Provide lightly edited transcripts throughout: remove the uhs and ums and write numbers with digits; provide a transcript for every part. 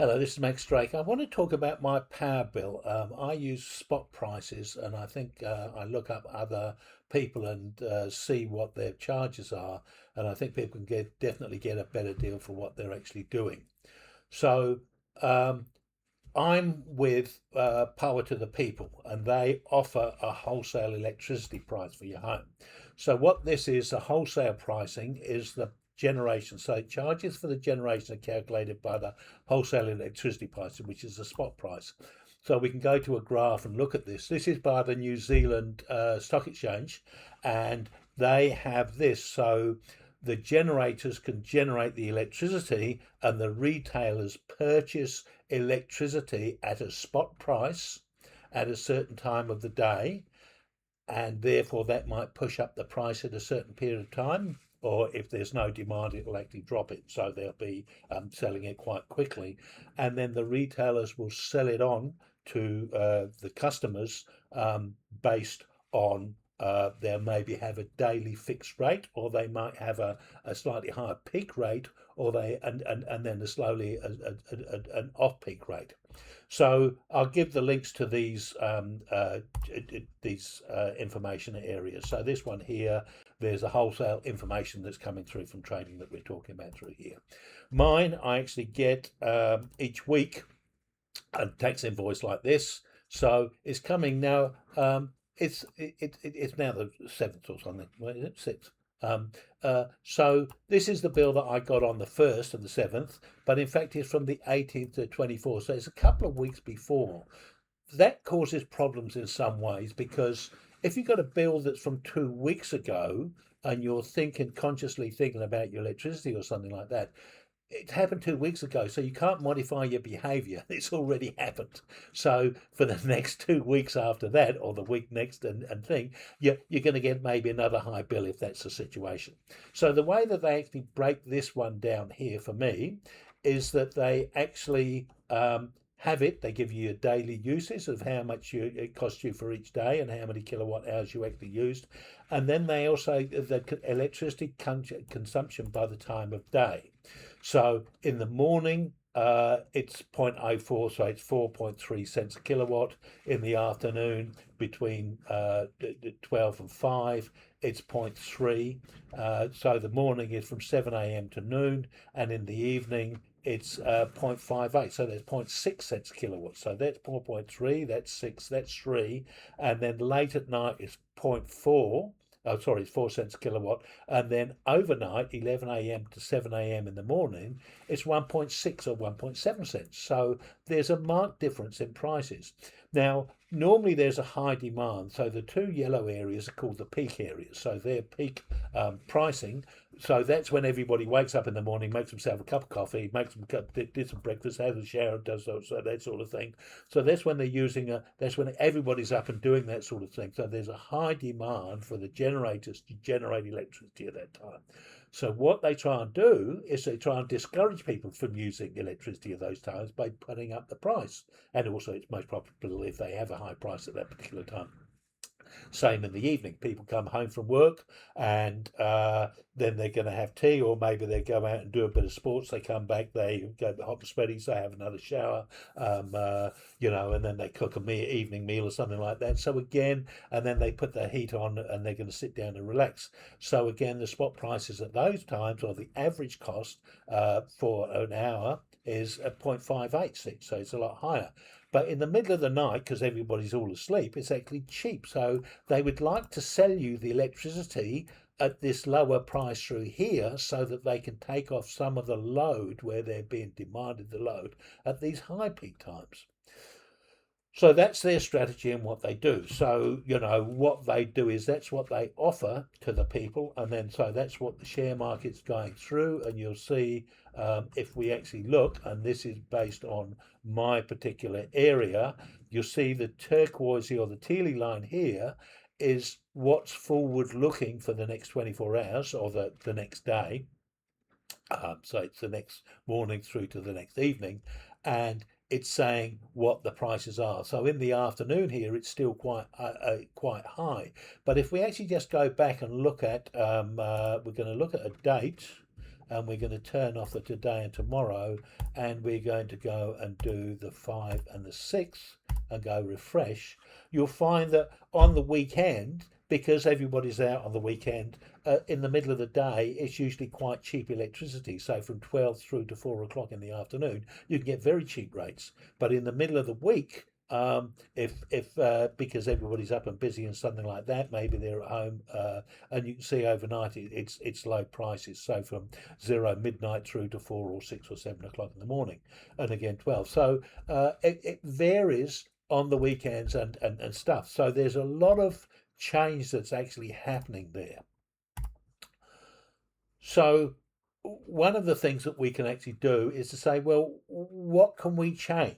Hello, this is Max Drake. I want to talk about my power bill. I use spot prices, and I think I look up other people and see what their charges are, and I think people can definitely get a better deal for what they're actually doing. So um, I'm with Power to the People, and they offer a wholesale electricity price for your home. So what this is, the wholesale pricing is the generation. So charges for the generation are calculated by the wholesale electricity price, which is the spot price. So we can go to a graph and look at this. This is by the New Zealand Stock Exchange, and they have this. So the generators can generate the electricity, and the retailers purchase electricity at a spot price at a certain time of the day, and therefore that might push up the price at a certain period of time. Or if there's no demand, it will actually drop it. So they'll be selling it quite quickly. And then the retailers will sell it on to the customers based on they'll maybe have a daily fixed rate, or they might have a slightly higher peak rate, or and then an off peak rate. So I'll give the links to these information areas. So this one here, there's a wholesale information that's coming through from trading that we're talking about through here. Mine, I actually get each week a tax invoice like this. So it's coming now. It's now the 7th or something. What is it? 6th. So this is the bill that I got on the 1st and the 7th, but in fact it's from the 18th to 24th. So it's a couple of weeks before. That causes problems in some ways, because if you've got a bill that's from 2 weeks ago and you're consciously thinking about your electricity or something like that, it happened 2 weeks ago, so you can't modify your behavior. It's already happened. So for the next 2 weeks after that, or the week next and thing, you're going to get maybe another high bill if that's the situation. So the way that they actually break this one down here for me is that they actually they give you your daily uses of how much it costs you for each day and how many kilowatt hours you actually used. And then they also, the electricity consumption by the time of day. So in the morning, it's 0.04, so it's 4.3 cents a kilowatt. In the afternoon, between 12 and 5, it's 0.3. So the morning is from 7 a.m. to noon, and in the evening, it's 0.58. So there's 0.6 cents a kilowatt. So that's 4.3, that's 6, that's 3. And then late at night, it's zero point 0.4. Oh, sorry, it's 4 cents a kilowatt. And then overnight, 11 a.m. to 7 a.m. in the morning, it's 1.6 or 1.7 cents. So there's a marked difference in prices. Now, normally there's a high demand. So the two yellow areas are called the peak areas. So they're peak pricing. So that's when everybody wakes up in the morning, makes himself a cup of coffee, did some breakfast, has a shower, does that sort of thing. So that's when that's when everybody's up and doing that sort of thing. So there's a high demand for the generators to generate electricity at that time. So what they try and do is they try and discourage people from using electricity at those times by putting up the price. And also it's most profitable if they have a high price at that particular time. Same in the evening. People come home from work, and then they're going to have tea, or maybe they go out and do a bit of sports. They come back, they go to hot and sweaties, they have another shower, and then they cook evening meal or something like that. So again, and then they put their heat on and they're going to sit down and relax. So again, the spot prices at those times, or the average cost for an hour, is at 0.586, so it's a lot higher. But in the middle of the night, because everybody's all asleep, it's actually cheap. So they would like to sell you the electricity at this lower price through here, so that they can take off some of the load where they're being demanded the load at these high peak times. So that's their strategy and what they do. So, what they do is that's what they offer to the people. And then so that's what the share market's going through. And you'll see if we actually look, and this is based on my particular area, you'll see the turquoisey or the tealy line here is what's forward looking for the next 24 hours or the next day. So it's the next morning through to the next evening. And it's saying what the prices are. So in the afternoon here, it's still quite high. But if we actually just go back and look at, we're going to look at a date, and we're going to turn off the today and tomorrow, and we're going to go and do the 5 and the 6 and go refresh, you'll find that on the weekend, because everybody's out on the weekend, in the middle of the day, it's usually quite cheap electricity. So from 12 through to 4 o'clock in the afternoon, you can get very cheap rates. But in the middle of the week, if because everybody's up and busy and something like that, maybe they're at home, and you can see overnight it's low prices. So from 0 midnight through to 4 or 6 or 7 o'clock in the morning, and again 12. So it varies on the weekends and stuff. So there's a lot of change that's actually happening there. So one of the things that we can actually do is to say, well, what can we change?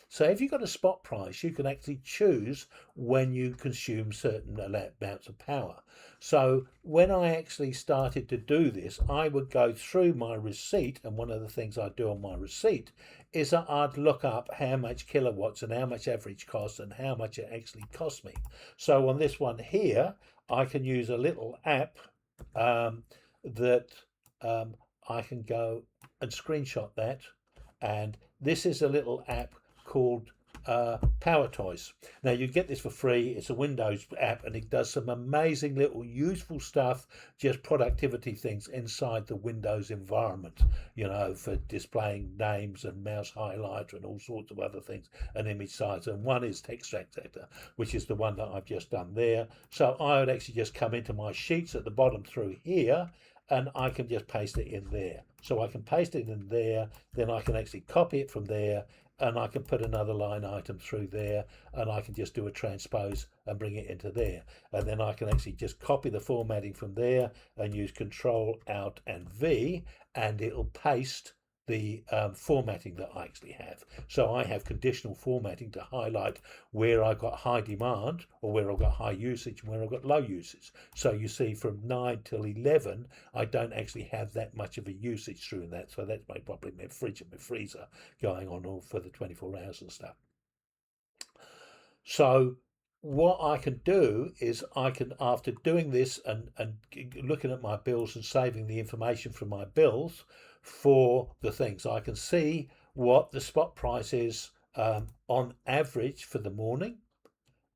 So if you've got a spot price, you can actually choose when you consume certain amounts of power. So when I actually started to do this, I would go through my receipt, and one of the things I do on my receipt is that I'd look up how much kilowatts and how much average cost and how much it actually cost me. So on this one here, I can use a little app that I can go and screenshot that, and this is a little app called Power Toys. Now you get this for free. It's a Windows app, and it does some amazing little useful stuff, just productivity things inside the Windows environment, you know, for displaying names and mouse highlighter and all sorts of other things, and image size. And one is text extractor, which is the one that I've just done there. So I would actually just come into my sheets at the bottom through here, and I can just paste it in there. So I can paste it in there, then I can actually copy it from there, and I can put another line item through there, and I can just do a transpose and bring it into there. And then I can actually just copy the formatting from there and use Control Alt and V, and it'll paste the formatting that I actually have. So I have conditional formatting to highlight where I've got high demand or where I've got high usage and where I've got low usage. So you see from 9 till 11, I don't actually have that much of a usage through that. So that's probably my fridge and my freezer going on all for the 24 hours and stuff. So what I can do is I can, after doing this and looking at my bills and saving the information from my bills for the things, I can see what the spot price is on average for the morning,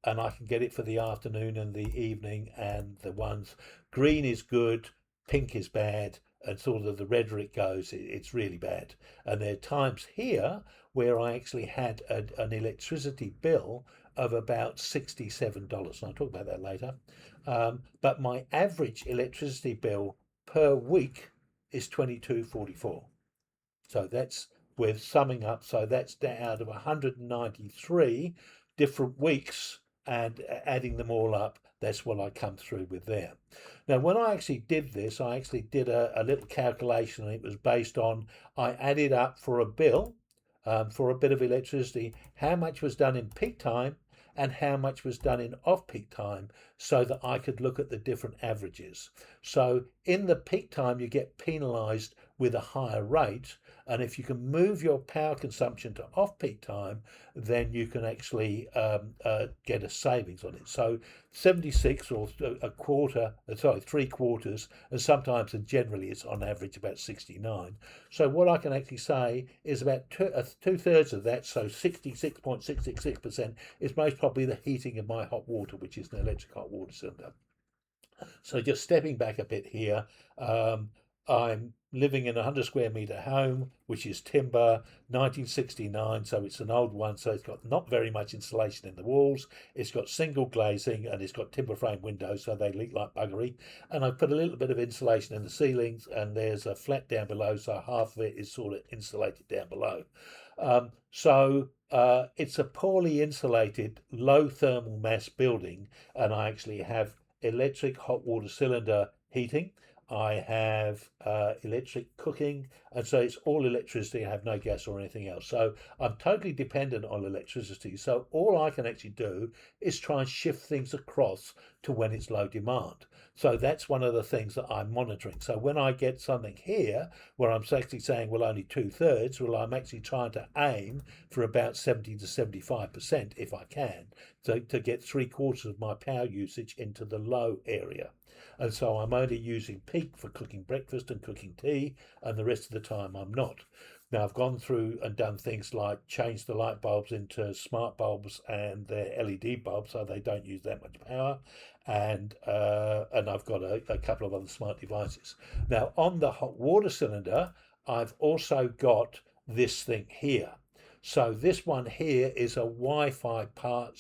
and I can get it for the afternoon and the evening, and the ones green is good, pink is bad, and sort of the redder it goes, it's really bad. And there are times here where I actually had an electricity bill of about $67. And I'll talk about that later. But my average electricity bill per week is $22.44. So that's, we're summing up. So that's out of 193 different weeks, and adding them all up, that's what I come through with there. Now, when I actually did this, I actually did a little calculation, and it was based on, I added up for a bill, for a bit of electricity, how much was done in peak time and how much was done in off-peak time, so that I could look at the different averages. So in the peak time, you get penalised with a higher rate, and if you can move your power consumption to off-peak time, then you can actually get a savings on it. So 76 or a quarter, sorry, 3/4, and sometimes and generally it's on average about 69. So what I can actually say is about two-thirds of that, so 66.666%, is most probably the heating of my hot water, which is an electric hot water cylinder. So just stepping back a bit here, I'm living in a 100 square metre home, which is timber, 1969, so it's an old one, so it's got not very much insulation in the walls. It's got single glazing, and it's got timber frame windows, so they leak like buggery. And I've put a little bit of insulation in the ceilings, and there's a flat down below, so half of it is sort of insulated down below. It's a poorly insulated, low thermal mass building, and I actually have electric hot water cylinder heating. I have electric cooking, and so it's all electricity. I have no gas or anything else. So I'm totally dependent on electricity. So all I can actually do is try and shift things across to when it's low demand. So that's one of the things that I'm monitoring. So when I get something here where I'm actually saying, well, only 2/3, well, I'm actually trying to aim for about 70 to 75% if I can, to get 3/4 of my power usage into the low area. And so I'm only using peak for cooking breakfast and cooking tea, and the rest of the time I'm not. Now I've gone through and done things like change the light bulbs into smart bulbs and they're LED bulbs, so they don't use that much power. And I've got a couple of other smart devices. Now on the hot water cylinder, I've also got this thing here. So this one here is a Wi-Fi power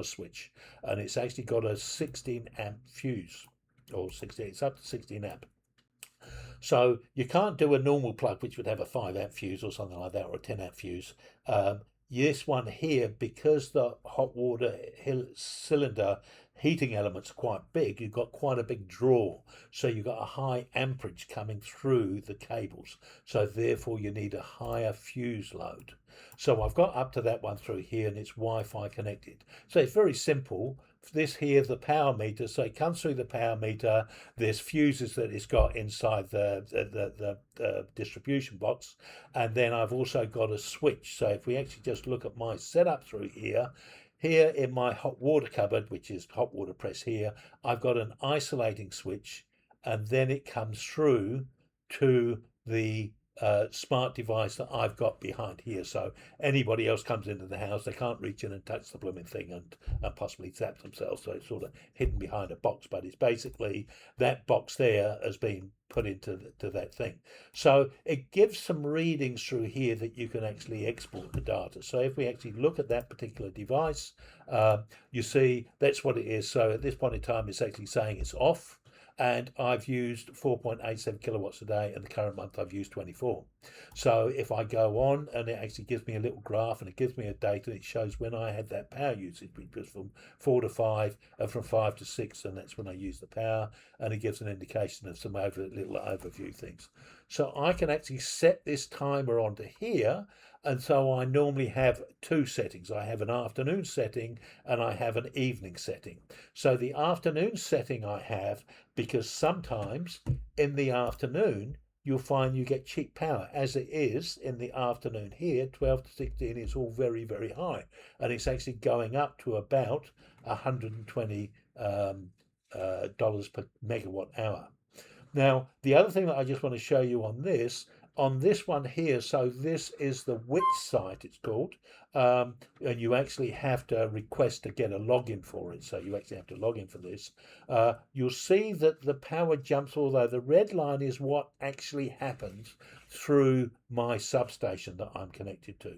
switch, and it's actually got a 16 amp fuse, or 16. It's up to 16 amp. So you can't do a normal plug, which would have a 5 amp fuse or something like that, or a 10 amp fuse. This one here, because the hot water cylinder heating element's quite big, you've got quite a big draw. So you've got a high amperage coming through the cables. So therefore you need a higher fuse load. So I've got up to that one through here, and it's Wi-Fi connected. So it's very simple. This here, the power meter, so it comes through the power meter. There's fuses that it's got inside the distribution box, and then I've also got a switch. So if we actually just look at my setup through here in my hot water cupboard, which is hot water press here, I've got an isolating switch, and then it comes through to the smart device that I've got behind here. So anybody else comes into the house, they can't reach in and touch the blooming thing and possibly zap themselves. So it's sort of hidden behind a box, but it's basically that box there has been put into that thing. So it gives some readings through here that you can actually export the data. So if we actually look at that particular device, you see that's what it is. So at this point in time, it's actually saying it's off. And I've used 4.87 kilowatts a day, and the current month I've used 24. So if I go on, and it actually gives me a little graph, and it gives me a date, and it shows when I had that power usage, which was from 4 to 5 and from 5 to 6, and that's when I use the power, and it gives an indication of some little overview things. So I can actually set this timer onto here, and so I normally have two settings. I have an afternoon setting and I have an evening setting. So the afternoon setting I have, because sometimes in the afternoon you'll find you get cheap power, as it is in the afternoon here. 12 to 16 is all very, very high, and it's actually going up to about $120 dollars per megawatt hour. Now, the other thing that I just want to show you on this one here, so this is the WIT site, it's called, and you actually have to request to get a login for it, so you actually have to log in for this. You'll see that the power jumps, although the red line is what actually happens through my substation that I'm connected to,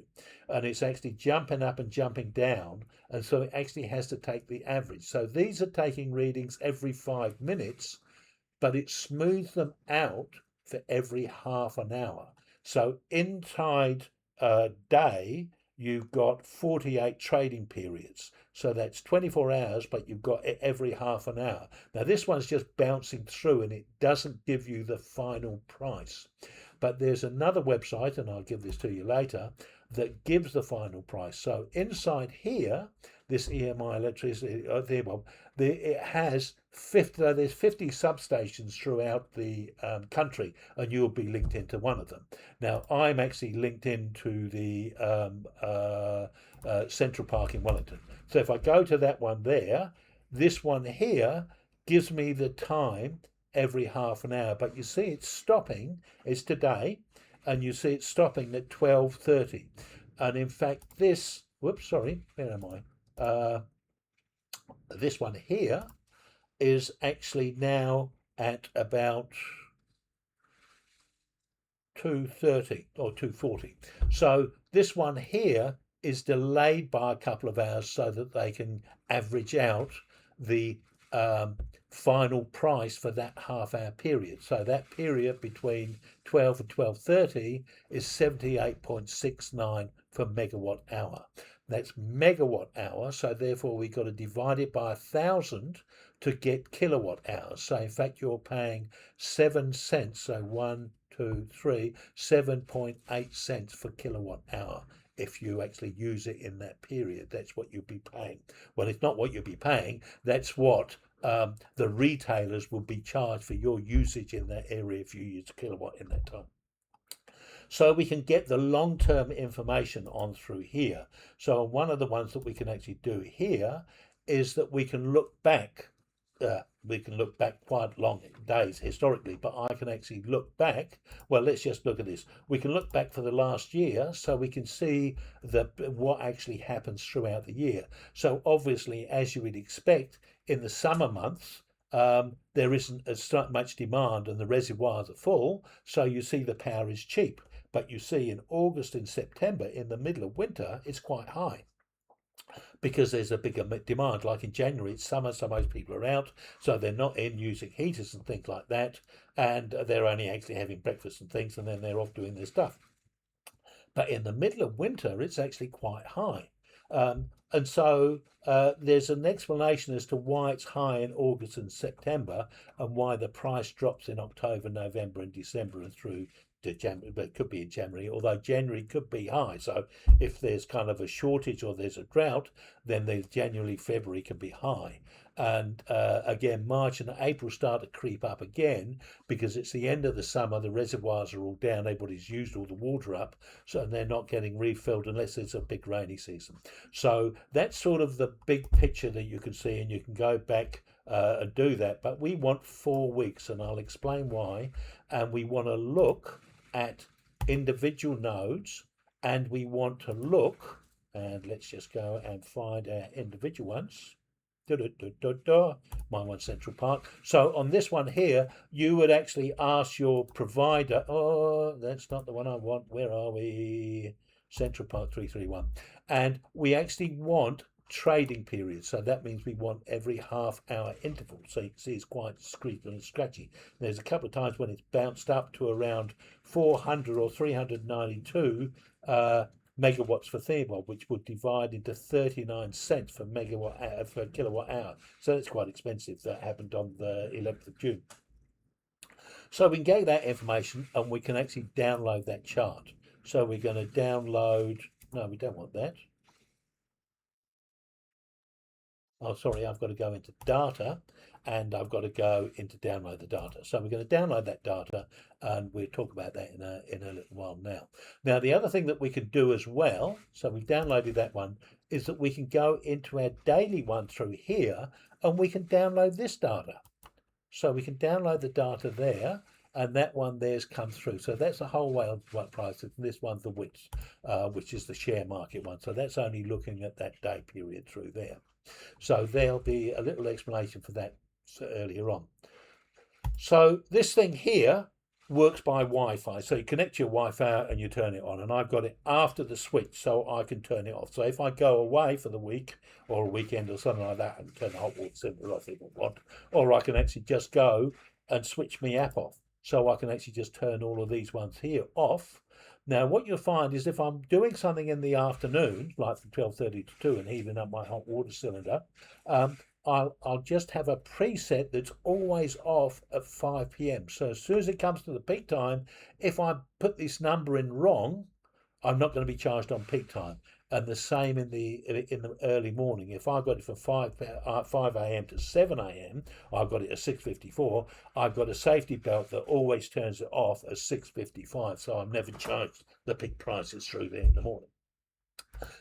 and it's actually jumping up and jumping down, and so it actually has to take the average. So these are taking readings every 5 minutes, but it smooths them out for every half an hour. So inside a day, you've got 48 trading periods. So that's 24 hours, but you've got it every half an hour. Now this one's just bouncing through, and it doesn't give you the final price. But there's another website, and I'll give this to you later, that gives the final price. So inside here, this EMI electricity, it has 50, there's 50 substations throughout the country, and you'll be linked into one of them. Now, I'm actually linked into the Central Park in Wellington. So if I go to that one there, this one here gives me the time every half an hour, but you see it's stopping, it's today, and you see it's stopping at 12:30. And in fact, this, whoops, sorry, where am I? This one here is actually now at about 2:30 or 2:40. So this one here is delayed by a couple of hours so that they can average out the final price for that half-hour period. So that period between 12 and 12:30 is 78.69 per megawatt hour. That's megawatt hour, so therefore we've got to divide it by 1,000 to get kilowatt hours. So in fact you're paying 7 cents, so 1, 2, 3, 7.8 cents for kilowatt hour. If you actually use it in that period, that's what you'll be paying. Well, it's not what you'll be paying, that's what the retailers will be charged for your usage in that area if you use a kilowatt in that time. So we can get the long-term information on through here. So one of the ones that we can actually do here is that we can look back we can look back quite long days historically, but I can actually look back. Well, let's just look at this. We can look back for the last year, so we can see what actually happens throughout the year. So obviously, as you would expect, in the summer months, there isn't as much demand and the reservoirs are full, so you see the power is cheap. But you see in August and September, in the middle of winter, it's quite high because there's a bigger demand. Like in January, it's summer, so most people are out, so they're not in using heaters and things like that, and they're only actually having breakfast and things, and then they're off doing their stuff. But in the middle of winter, it's actually quite high. And so there's an explanation as to why it's high in August and September and why the price drops in October, November, and December and through to January. But it could be in January, although January could be high. So if there's kind of a shortage or there's a drought, then the January, February can be high. And again, March and April start to creep up again because it's the end of the summer. The reservoirs are all down. Everybody's used all the water up, so they're not getting refilled unless it's a big rainy season. So that's sort of the big picture that you can see, and you can go back and do that. But we want 4 weeks, and I'll explain why. And we want to look at individual nodes, and we want to look, and let's just go and find our individual ones. My one Central Park. So on this one here, you would actually ask your provider. Oh, that's not the one I want. Where are we? Central Park 331. And we actually want trading periods. So that means we want every half-hour interval. So you can see it's quite discreet and scratchy. There's a couple of times when it's bounced up to around 400 or 392 megawatts for thermal, which would divide into 39 cents for megawatt hour, for kilowatt hour. So it's quite expensive. That happened on the 11th of June. So we can get that information and we can actually download that chart. So we're going to download, no, we don't want that. Oh, sorry, I've got to go into data and I've got to go into download the data. So we're going to download that data and we'll talk about that in a little while now. Now, the other thing that we can do as well, so we've downloaded that one, is that we can go into our daily one through here and we can download this data. So we can download the data there, and that one there's come through. So that's the whole way of what prices. This one's the WITS, which is the share market one. So that's only looking at that day period through there. So there'll be a little explanation for that earlier on. So this thing here works by Wi-Fi. So you connect your Wi-Fi and you turn it on. And I've got it after the switch, so I can turn it off. So if I go away for the week or a weekend or something like that and turn the hot water simple, I think I want, or I can actually just go and switch my app off. So I can actually just turn all of these ones here off. Now, what you'll find is if I'm doing something in the afternoon, like from 12:30 to 2 and heating up my hot water cylinder, I'll just have a preset that's always off at 5 p.m. So as soon as it comes to the peak time, if I put this number in wrong, I'm not going to be charged on peak time. And the same in the early morning. If I've got it from 5 a.m. to 7 a.m., I've got it at 6:54. I've got a safety belt that always turns it off at 6:55, so I'm never charged the peak prices through there in the morning.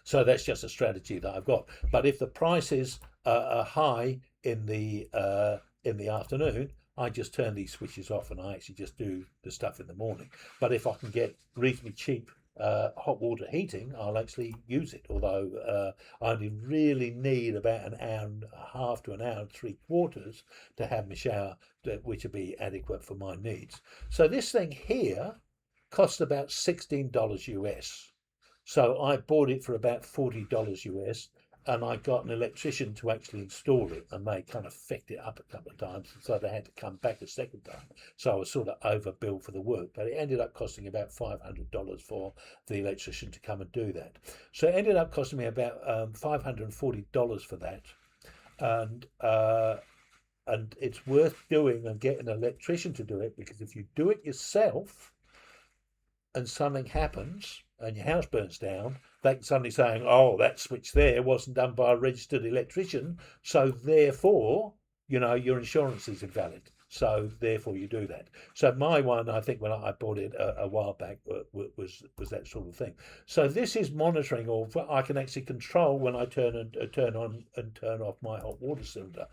So that's just a strategy that I've got. But if the prices are high in the afternoon, I just turn these switches off and I actually just do the stuff in the morning. But if I can get reasonably cheap hot water heating, I'll actually use it, although I only really need about an hour and a half to an hour and 3/4 to have my shower, which would be adequate for my needs. So this thing here costs about $16 US. So I bought it for about $40 US, and I got an electrician to actually install it, and they kind of fecked it up a couple of times, so they had to come back a second time. So I was sort of overbilled for the work, but it ended up costing about $500 for the electrician to come and do that. So it ended up costing me about $540 for that, and it's worth doing and getting an electrician to do it, because if you do it yourself and something happens and your house burns down, they can suddenly saying, oh, that switch there wasn't done by a registered electrician, so therefore, your insurance is invalid. So therefore you do that. So my one, I think when I bought it a while back, was that sort of thing. So this is monitoring, or I can actually control when I turn on and turn off my hot water cylinder.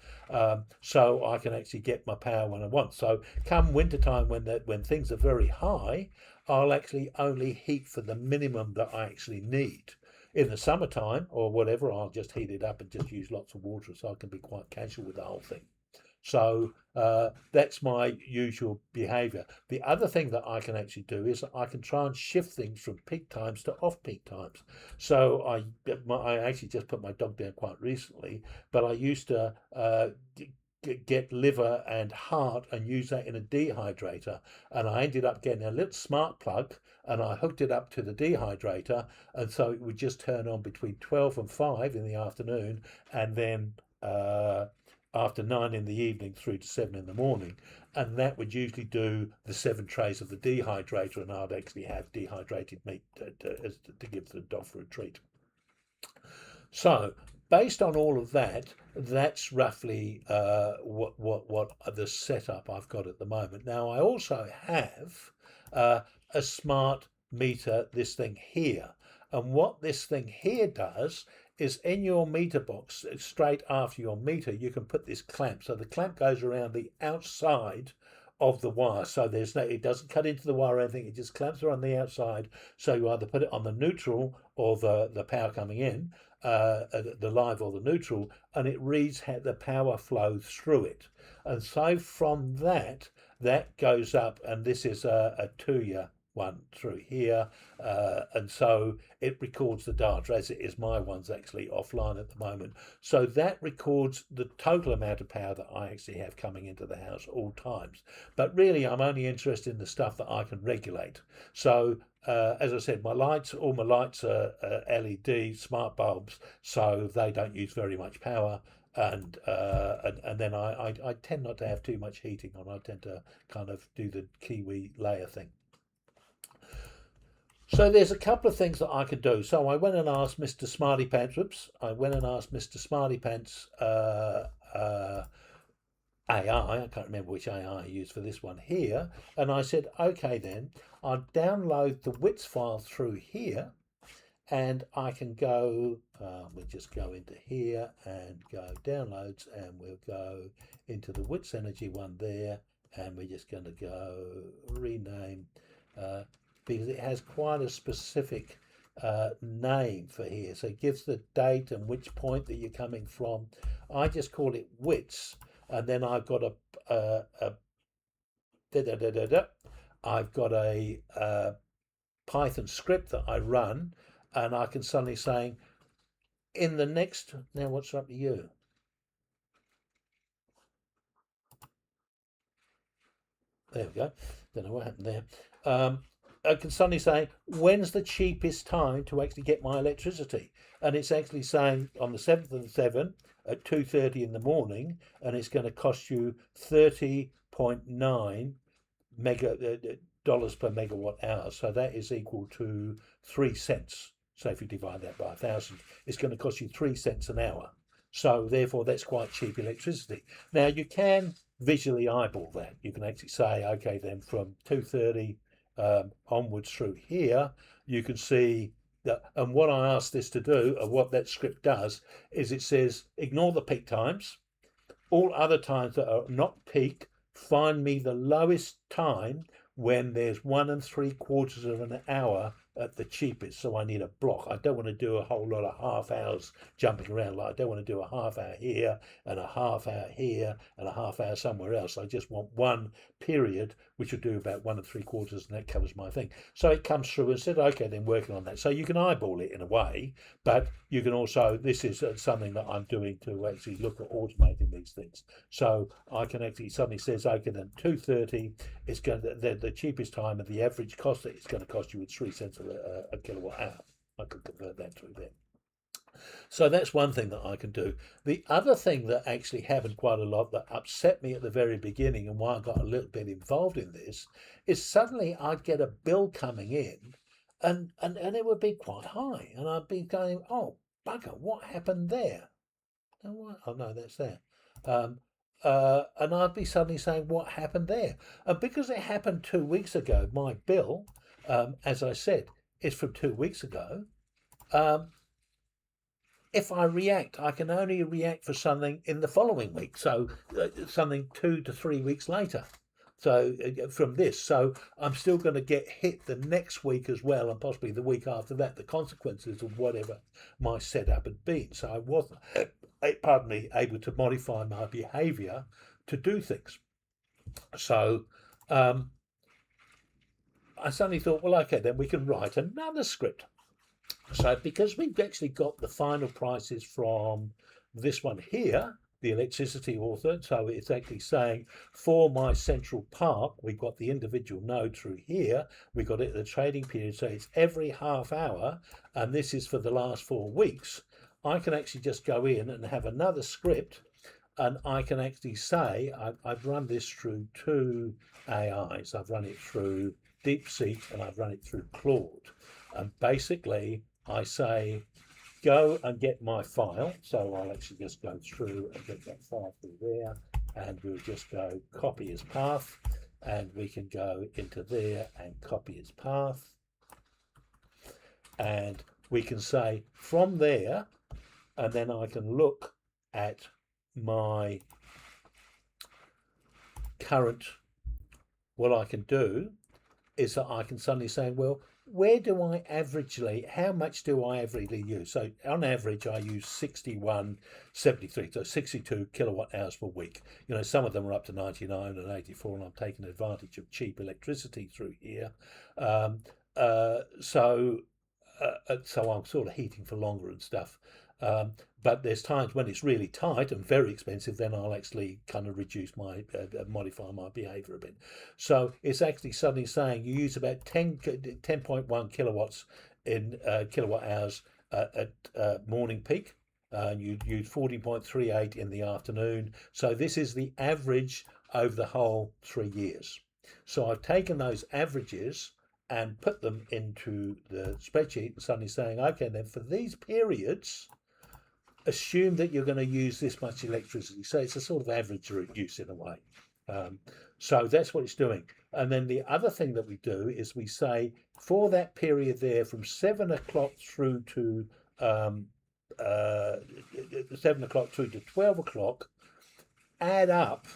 So I can actually get my power when I want. So come winter time, when things are very high, I'll actually only heat for the minimum that I actually need. In the summertime or whatever, I'll just heat it up and just use lots of water, so I can be quite casual with the whole thing. So that's my usual behaviour. The other thing that I can actually do is I can try and shift things from peak times to off-peak times. So I actually just put my dog down quite recently, but I used to get liver and heart and use that in a dehydrator, and I ended up getting a little smart plug and I hooked it up to the dehydrator, and so it would just turn on between 12 and 5 in the afternoon, and then after 9 in the evening through to 7 in the morning, and that would usually do the 7 trays of the dehydrator, and I'd actually have dehydrated meat to give the dog for a treat. So based on all of that, that's roughly what the setup I've got at the moment. Now I also have a smart meter, this thing here, and what this thing here does is in your meter box, straight after your meter, you can put this clamp. So the clamp goes around the outside of the wire, so there's no, it doesn't cut into the wire or anything, it just clamps around the outside. So you either put it on the neutral or the power coming in, the live or the neutral, and it reads how the power flows through it. And so from that goes up, and this is a Tuya one through here, and so it records the data, as it is my one's actually offline at the moment. So that records the total amount of power that I actually have coming into the house all times. But really, I'm only interested in the stuff that I can regulate. So as I said, all my lights are LED smart bulbs, so they don't use very much power. And then I tend not to have too much heating on. I tend to kind of do the Kiwi layer thing. So there's a couple of things that I could do. So I went and asked Mr. Smarty Pants. I went and asked Mr. Smarty Pants AI. I can't remember which AI I used for this one here. And I said, okay, then I'll download the WITS file through here, and I can go. We'll just go into here and go downloads, and we'll go into the WITS Energy one there, and we're just going to go rename. Because it has quite a specific name for here. So it gives the date and which point that you're coming from. I just call it WITS, and then I've got I've got a Python script that I run, and I can suddenly say, in the next, now what's up to you? There we go. Don't know what happened there. I can suddenly say, when's the cheapest time to actually get my electricity? And it's actually saying on the 7th of the 7th at 2:30 in the morning, and it's going to cost you 30.9 dollars per megawatt hour. So that is equal to 3 cents. So if you divide that by 1,000, it's going to cost you 3 cents an hour. So therefore, that's quite cheap electricity. Now you can visually eyeball that. You can actually say, okay, then from 2:30 onwards through here, you can see that. And what I asked this to do, or what that script does, is it says ignore the peak times, all other times that are not peak, find me the lowest time when there's 1 3/4 of an hour at the cheapest. So I need a block. I don't want to do a whole lot of half hours jumping around. Like I don't want to do a half hour here and a half hour here and a half hour somewhere else. I just want one period, which will do about 1 3/4, and that covers my thing. So it comes through and said, okay, then working on that. So you can eyeball it in a way, but you can also, this is something that I'm doing to actually look at automating these things. So I can actually, suddenly says, okay, then 2:30, it's going to, the cheapest time and the average cost that it's going to cost you is 3 cents a kilowatt hour. I could convert that through there. So that's one thing that I can do. The other thing that actually happened quite a lot that upset me at the very beginning, and why I got a little bit involved in this, is suddenly I'd get a bill coming in, and it would be quite high, and I'd be going, oh bugger, what happened there? Oh no, that's there. and I'd be suddenly saying, what happened there? And because it happened 2 weeks ago, my bill, as I said, is from 2 weeks ago. Um, if I react, I can only react for something in the following week. So something 2 to 3 weeks later. So from this, so I'm still going to get hit the next week as well, and possibly the week after that, the consequences of whatever my setup had been. So I wasn't, pardon me, able to modify my behaviour to do things. So I suddenly thought, well, okay, then we can write another script. So because we've actually got the final prices from this one here, the electricity author, so it's actually saying for my central park, we've got the individual node through here, we've got it at the trading period, so it's every half hour, and this is for the last 4 weeks. I can actually just go in and have another script, and I can actually say, I've run this through two AIs. I've run it through DeepSeek and I've run it through Claude. And basically, I say, go and get my file. So I'll actually just go through and get that file through there, and we'll just go copy as path, and we can go into there and copy as path. And we can say from there, and then I can look at my current, what I can do is that I can suddenly say, well, where do I averagely, how much do I averagely use? So on average, I use 6173, so 62 kilowatt hours per week. You know, some of them are up to 99 and 84, and I'm taking advantage of cheap electricity through here. So I'm sort of heating for longer and stuff. But there's times when it's really tight and very expensive, then I'll actually kind of reduce my, modify my behavior a bit. So it's actually suddenly saying you use about 10.1 kilowatts in kilowatt hours at morning peak. You use 40.38 in the afternoon. So this is the average over the whole 3 years. So I've taken those averages and put them into the spreadsheet and suddenly saying, okay, then for these periods, assume that you're going to use this much electricity. So it's a sort of average use in a way. So that's what it's doing. And then the other thing that we do is we say for that period there from 7 o'clock through to 7 o'clock through to 12 o'clock, add up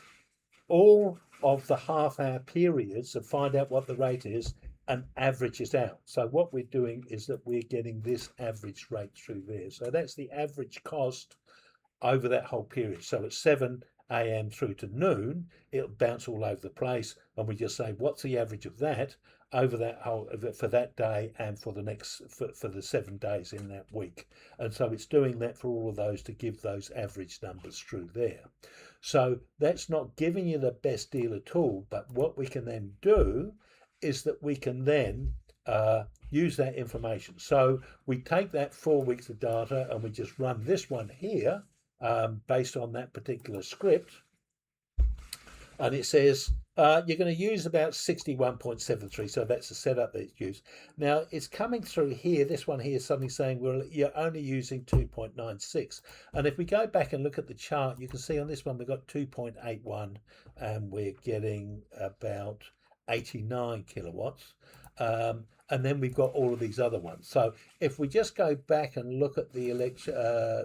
all of the half-hour periods and find out what the rate is and average it out. So what we're doing is that we're getting this average rate through there. So that's the average cost over that whole period. So at 7 a.m. through to noon, it'll bounce all over the place, and we just say, what's the average of that over that whole, for that day and for the next, for the 7 days in that week. And so it's doing that for all of those to give those average numbers through there. So that's not giving you the best deal at all, but what we can then do is that we can then use that information. So we take that 4 weeks of data and we just run this one here based on that particular script. And it says you're going to use about 61.73. So that's the setup that it's used. Now it's coming through here. This one here is suddenly saying, well, you're only using 2.96. And if we go back and look at the chart, you can see on this one, we've got 2.81 and we're getting about 89 kilowatts, and then we've got all of these other ones. So if we just go back and look at the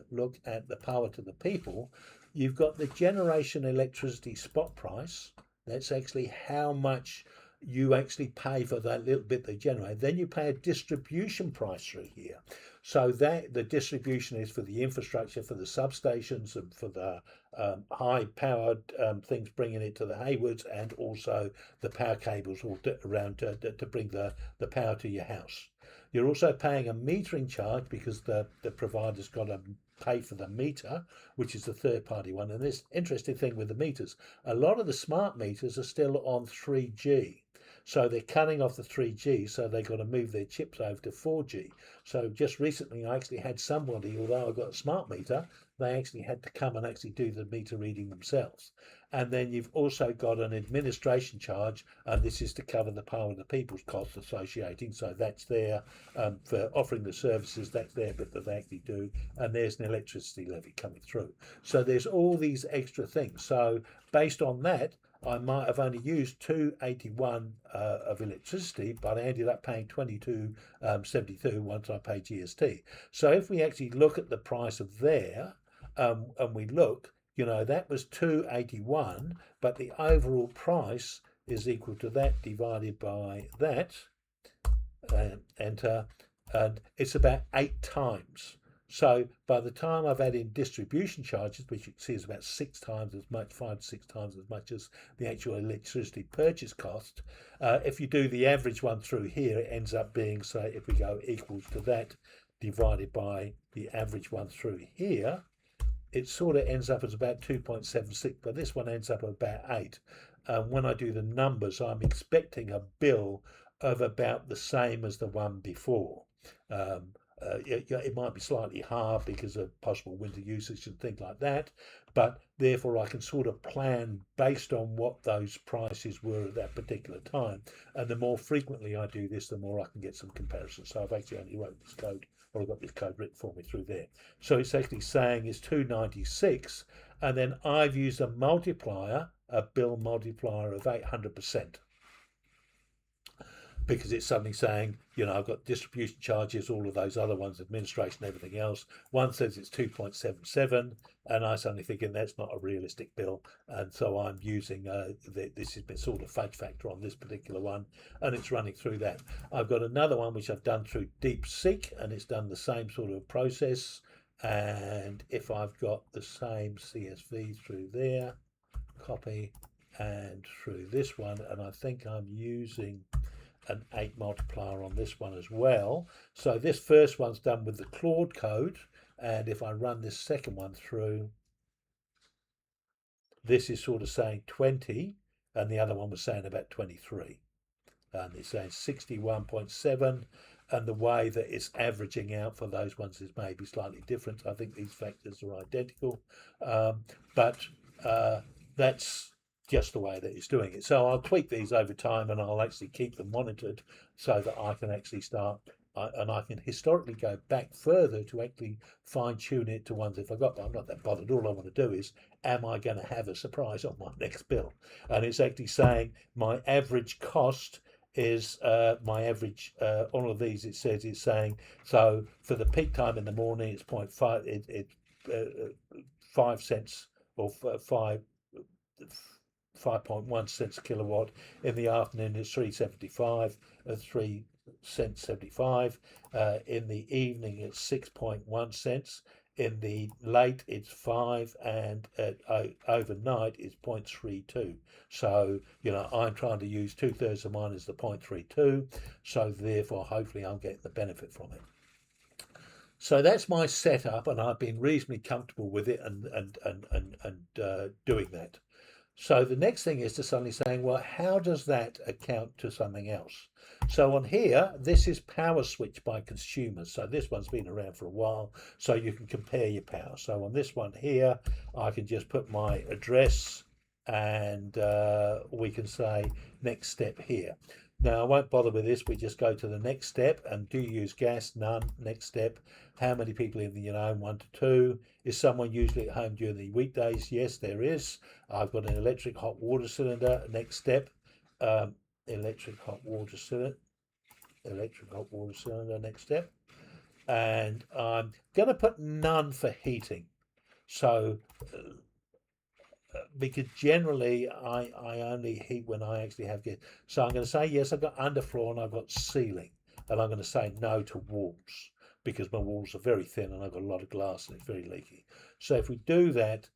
look at the power to the people, you've got the generation electricity spot price. That's actually how much you actually pay for that little bit they generate. Then you pay a distribution price through here. So that the distribution is for the infrastructure, for the substations, and for the high-powered things bringing it to the Haywoods, and also the power cables all around to bring the power to your house. You're also paying a metering charge because the provider's got to pay for the meter, which is the third-party one. And this interesting thing with the meters, a lot of the smart meters are still on 3G. So they're cutting off the 3G, so they've got to move their chips over to 4G. So just recently, I actually had somebody, although I got a smart meter, they actually had to come and actually do the meter reading themselves. And then you've also got an administration charge, and this is to cover the power of the people's costs associating. So that's there for offering the services, that's their bit that they actually do. And there's an electricity levy coming through. So there's all these extra things. So based on that, I might have only used 281 of electricity, but I ended up paying 22.72 once I paid GST. So if we actually look at the price of there, and we look, that was 281, but the overall price is equal to that divided by that, and enter, and it's about 8 times. So by the time I've added distribution charges, which you can see is about 6 times as much, 5 to 6 times as much as the actual electricity purchase cost, if you do the average one through here, it ends up being, say, if we go equals to that divided by the average one through here, it sort of ends up as about 2.76, but this one ends up at about 8. When I do the numbers, I'm expecting a bill of about the same as the one before. It might be slightly higher because of possible winter usage and things like that, but therefore I can sort of plan based on what those prices were at that particular time. And the more frequently I do this, the more I can get some comparisons. So I've actually only wrote this code, or I've got this code written for me through there. So it's actually saying it's 296, and then I've used a multiplier, a bill multiplier of 800%. Because it's suddenly saying, I've got distribution charges, all of those other ones, administration, everything else. One says it's 2.77, and I suddenly thinking that's not a realistic bill, and so I'm using this has been sort of fudge factor on this particular one, and it's running through that. I've got another one which I've done through DeepSeek, and it's done the same sort of process. And if I've got the same CSV through there, copy, and through this one, and I think I'm using an 8 multiplier on this one as well. So this first one's done with the Claude code, and if I run this second one through, this is sort of saying 20, and the other one was saying about 23. And it's saying 61.7, and the way that it's averaging out for those ones is maybe slightly different. I think these factors are identical, but that's just the way that it's doing it. So I'll tweak these over time, and I'll actually keep them monitored so that I can actually start, and I can historically go back further to actually fine tune it to ones if I got, but I'm not that bothered. All I want to do is, am I going to have a surprise on my next bill? And it's actually saying my average cost is my average, all of these, it says it's saying, so for the peak time in the morning, it's 0.5, 5 cents or 5.1 cents a kilowatt. In the afternoon, it's 3.75, 3 cents 75. In the evening, it's 6.1 cents. In the late, it's 5, and at overnight, it's 0.32. So, I'm trying to use 2/3 of mine as the 0.32. So therefore, hopefully, I'm getting the benefit from it. So that's my setup, and I've been reasonably comfortable with it and doing that. So the next thing is to suddenly saying, well, how does that account to something else? So on here, this is power switch by consumers. So this one's been around for a while, so you can compare your power. So on this one here, I can just put my address, and we can say next step here. Now, I won't bother with this. We just go to the next step. And do you use gas? None. Next step. How many people in the home? 1 to 2. Is someone usually at home during the weekdays? Yes, there is. I've got an electric hot water cylinder. Next step. Electric hot water cylinder. Electric hot water cylinder. Next step. And I'm going to put none for heating. So because generally I only heat when I actually have gas. So I'm going to say yes, I've got underfloor and I've got ceiling, and I'm going to say no to walls because my walls are very thin and I've got a lot of glass and it's very leaky. So if we do that,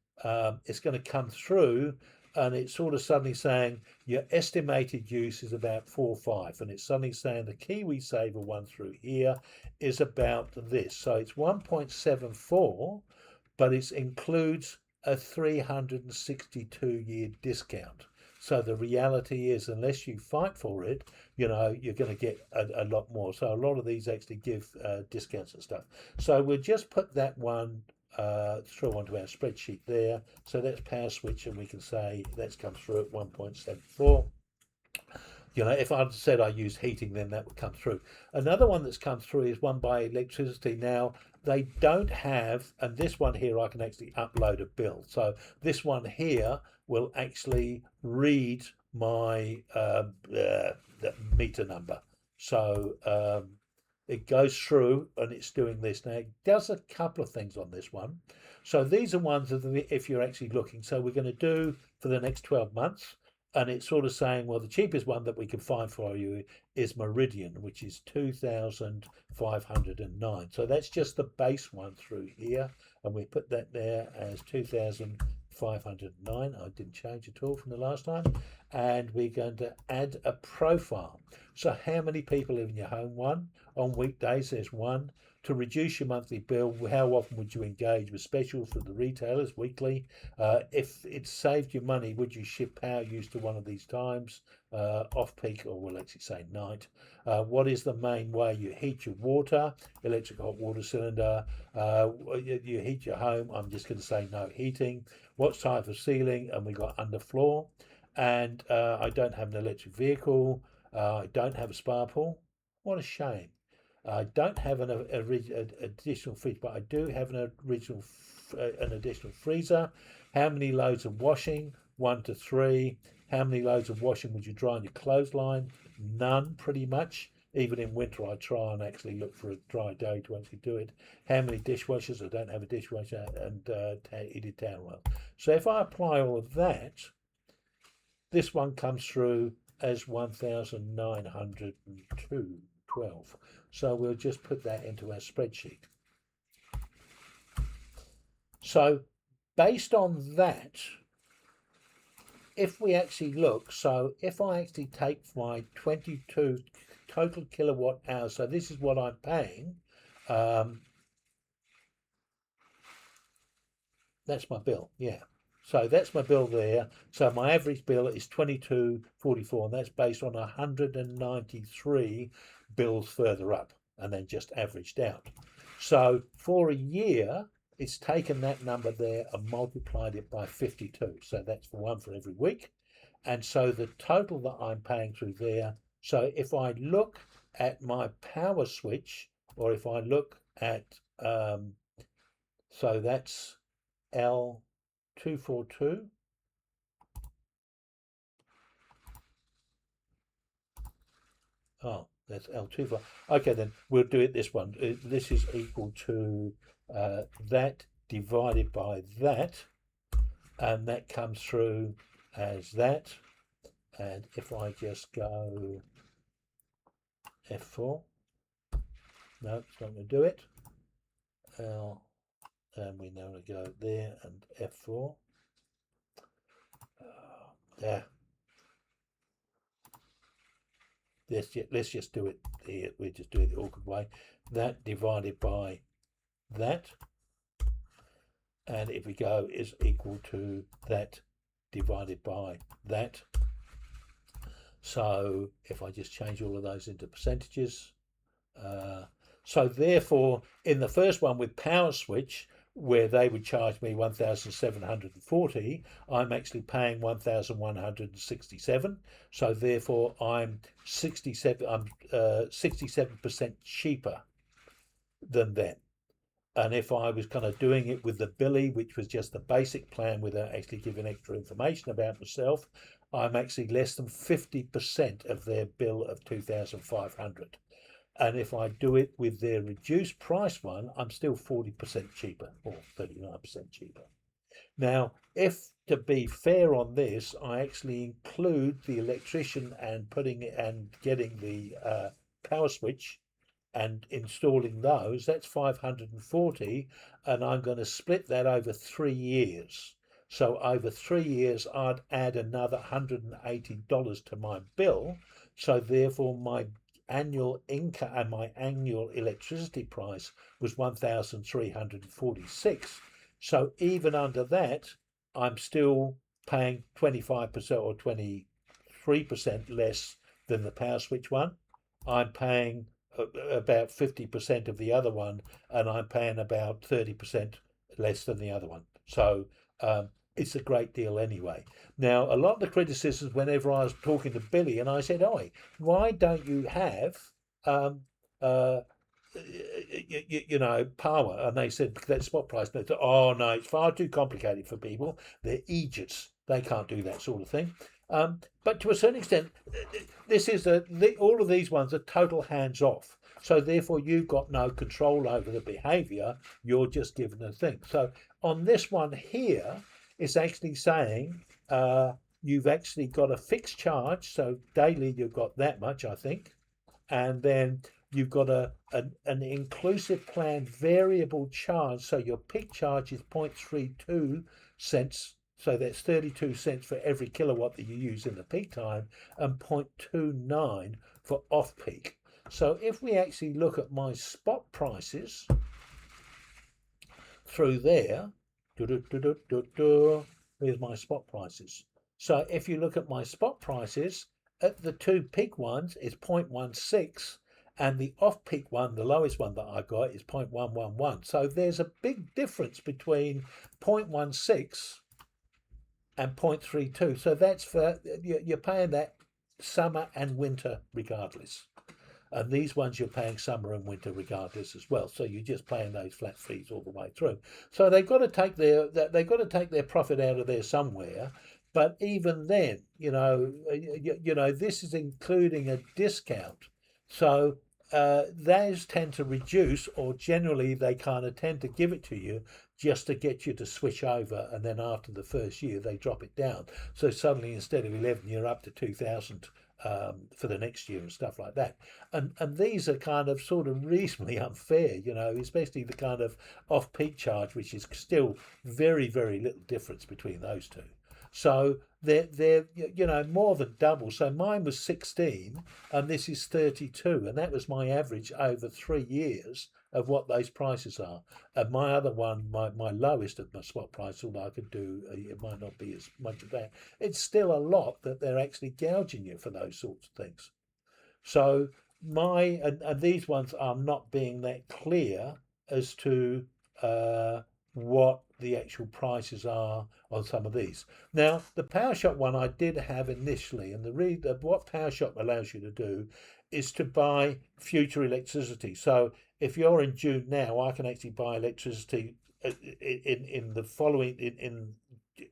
it's going to come through, and it's sort of suddenly saying your estimated use is about 4.5, and it's suddenly saying the KiwiSaver one through here is about this. So it's 1.74, but it includes a 362-year discount. So the reality is, unless you fight for it, you know, you're going to get a lot more. So a lot of these actually give discounts and stuff. So we'll just put that one through onto our spreadsheet there. So that's power switch, and we can say that's come through at 1.74. You know, if I'd said I use heating, then that would come through. Another one that's come through is one by electricity. Now, they don't have, and this one here, I can actually upload a bill. So this one here will actually read my the meter number. So it goes through and it's doing this. Now, it does a couple of things on this one. So these are ones of the, if you're actually looking. So we're going to do for the next 12 months. And it's sort of saying, well, the cheapest one that we can find for you is Meridian, which is 2,509. So that's just the base one through here. And we put that there as 2,509. I didn't change at all from the last time. And we're going to add a profile. So how many people live in your home? One. On weekdays, there's one. To reduce your monthly bill, how often would you engage with specials for the retailers weekly? If it saved you money, would you shift power use to one of these times, off peak, or we'll actually say night? What is the main way you heat your water? Electric hot water cylinder. You heat your home. I'm just going to say no heating. What type of ceiling? And we got underfloor. And I don't have an electric vehicle. I don't have a spa pool. What a shame. I don't have an additional fridge, but I do have an additional freezer. How many loads of washing? 1 to 3. How many loads of washing would you dry on your clothesline? None, pretty much. Even in winter, I try and actually look for a dry day to actually do it. How many dishwashers? I don't have a dishwasher, and heated towel roll. So if I apply all of that, this one comes through as 1,902.12. So we'll just put that into our spreadsheet. So based on that, if we actually look, so if I actually take my 22 total kilowatt hours, so this is what I'm paying, that's my bill, yeah. So that's my bill there. So my average bill is 22.44, and that's based on 193 bills further up, and then just averaged out. So for a year, it's taken that number there and multiplied it by 52. So that's for one for every week. And so the total that I'm paying through there. So if I look at my power switch, or if I look at, so that's L242. Oh, that's L24. Okay, then we'll do it this one. This is equal to that divided by that, and that comes through as that. And if I just go F4, no, it's not going to do it. L, and we now go there and F4. Yeah. Let's just do it here. We just do it the awkward way. That divided by that, and if we go is equal to that divided by that. So if I just change all of those into percentages, so therefore in the first one with power switch, where they would charge me 1,740, I'm actually paying 1,167. So therefore I'm 67% cheaper than them. And if I was kind of doing it with the Billy, which was just the basic plan without actually giving extra information about myself, I'm actually less than 50% of their bill of 2,500. And if I do it with their reduced price one, I'm still 40% cheaper, or 39% cheaper. Now, if to be fair on this, I actually include the electrician and putting it and getting the power switch and installing those, that's 540, and I'm going to split that over 3 years. So over 3 years, I'd add another $180 to my bill. So therefore, my annual income and my annual electricity price was 1,346. So even under that, I'm still paying 25% or 23% less than the power switch one. I'm paying about 50% of the other one, and I'm paying about 30% less than the other one. So it's a great deal anyway. Now, a lot of the criticisms whenever I was talking to Billy, and I said, "Oi, why don't you have um, uh, power?" And they said, "That's spot price." And they said, "Oh no, it's far too complicated for people. They're idiots. They can't do that sort of thing." But to a certain extent, this is all of these ones are total hands off. So therefore, you've got no control over the behaviour. You're just given a thing. So on this one here, it's actually saying you've actually got a fixed charge. So daily, you've got that much, I think, and then you've got an inclusive plan variable charge. So your peak charge is 0.32 cents. So that's 32 cents for every kilowatt that you use in the peak time, and 0.29 for off peak. So if we actually look at my spot prices through there, here's my spot prices. So if you look at my spot prices, at the two peak ones is 0.16, and the off-peak one, the lowest one that I got, is 0.111. So there's a big difference between 0.16 and 0.32. So that's for, you're paying that summer and winter regardless. And these ones you're paying summer and winter regardless as well. So you're just paying those flat fees all the way through. So they've got to take their profit out of there somewhere. But even then, this is including a discount. So those tend to reduce, or generally they kind of tend to give it to you just to get you to switch over, and then after the first year they drop it down. So suddenly instead of 11, you're up to 2,000 for the next year and stuff like that. And these are kind of sort of reasonably unfair, especially the kind of off-peak charge, which is still very, very little difference between those two. So they're more than double. So mine was 16 and this is 32, and that was my average over 3 years of what those prices are. And my other one, my lowest of my spot price, although I could do, it might not be as much of that, it's still a lot that they're actually gouging you for those sorts of things. So and these ones are not being that clear as to what the actual prices are on some of these. Now, the PowerShop one I did have initially, and what PowerShop allows you to do is to buy future electricity. So if you're in June now, I can actually buy electricity in the following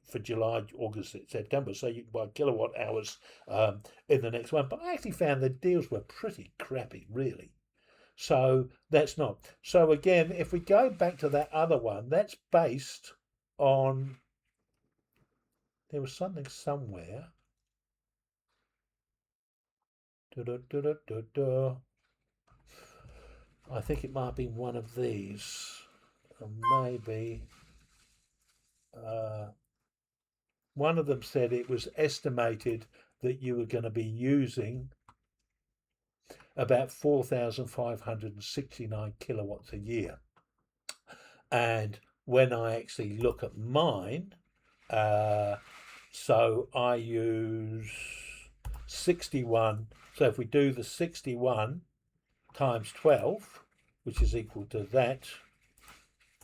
for July, August, September. So you can buy kilowatt hours in the next one. But I actually found the deals were pretty crappy, really. So that's not. So again, if we go back to that other one, that's based on, there was something somewhere. I think it might have been one of these, or maybe one of them said it was estimated that you were going to be using about 4,569 kilowatts a year. And when I actually look at mine, so I use 61. So if we do the 61 times 12, which is equal to that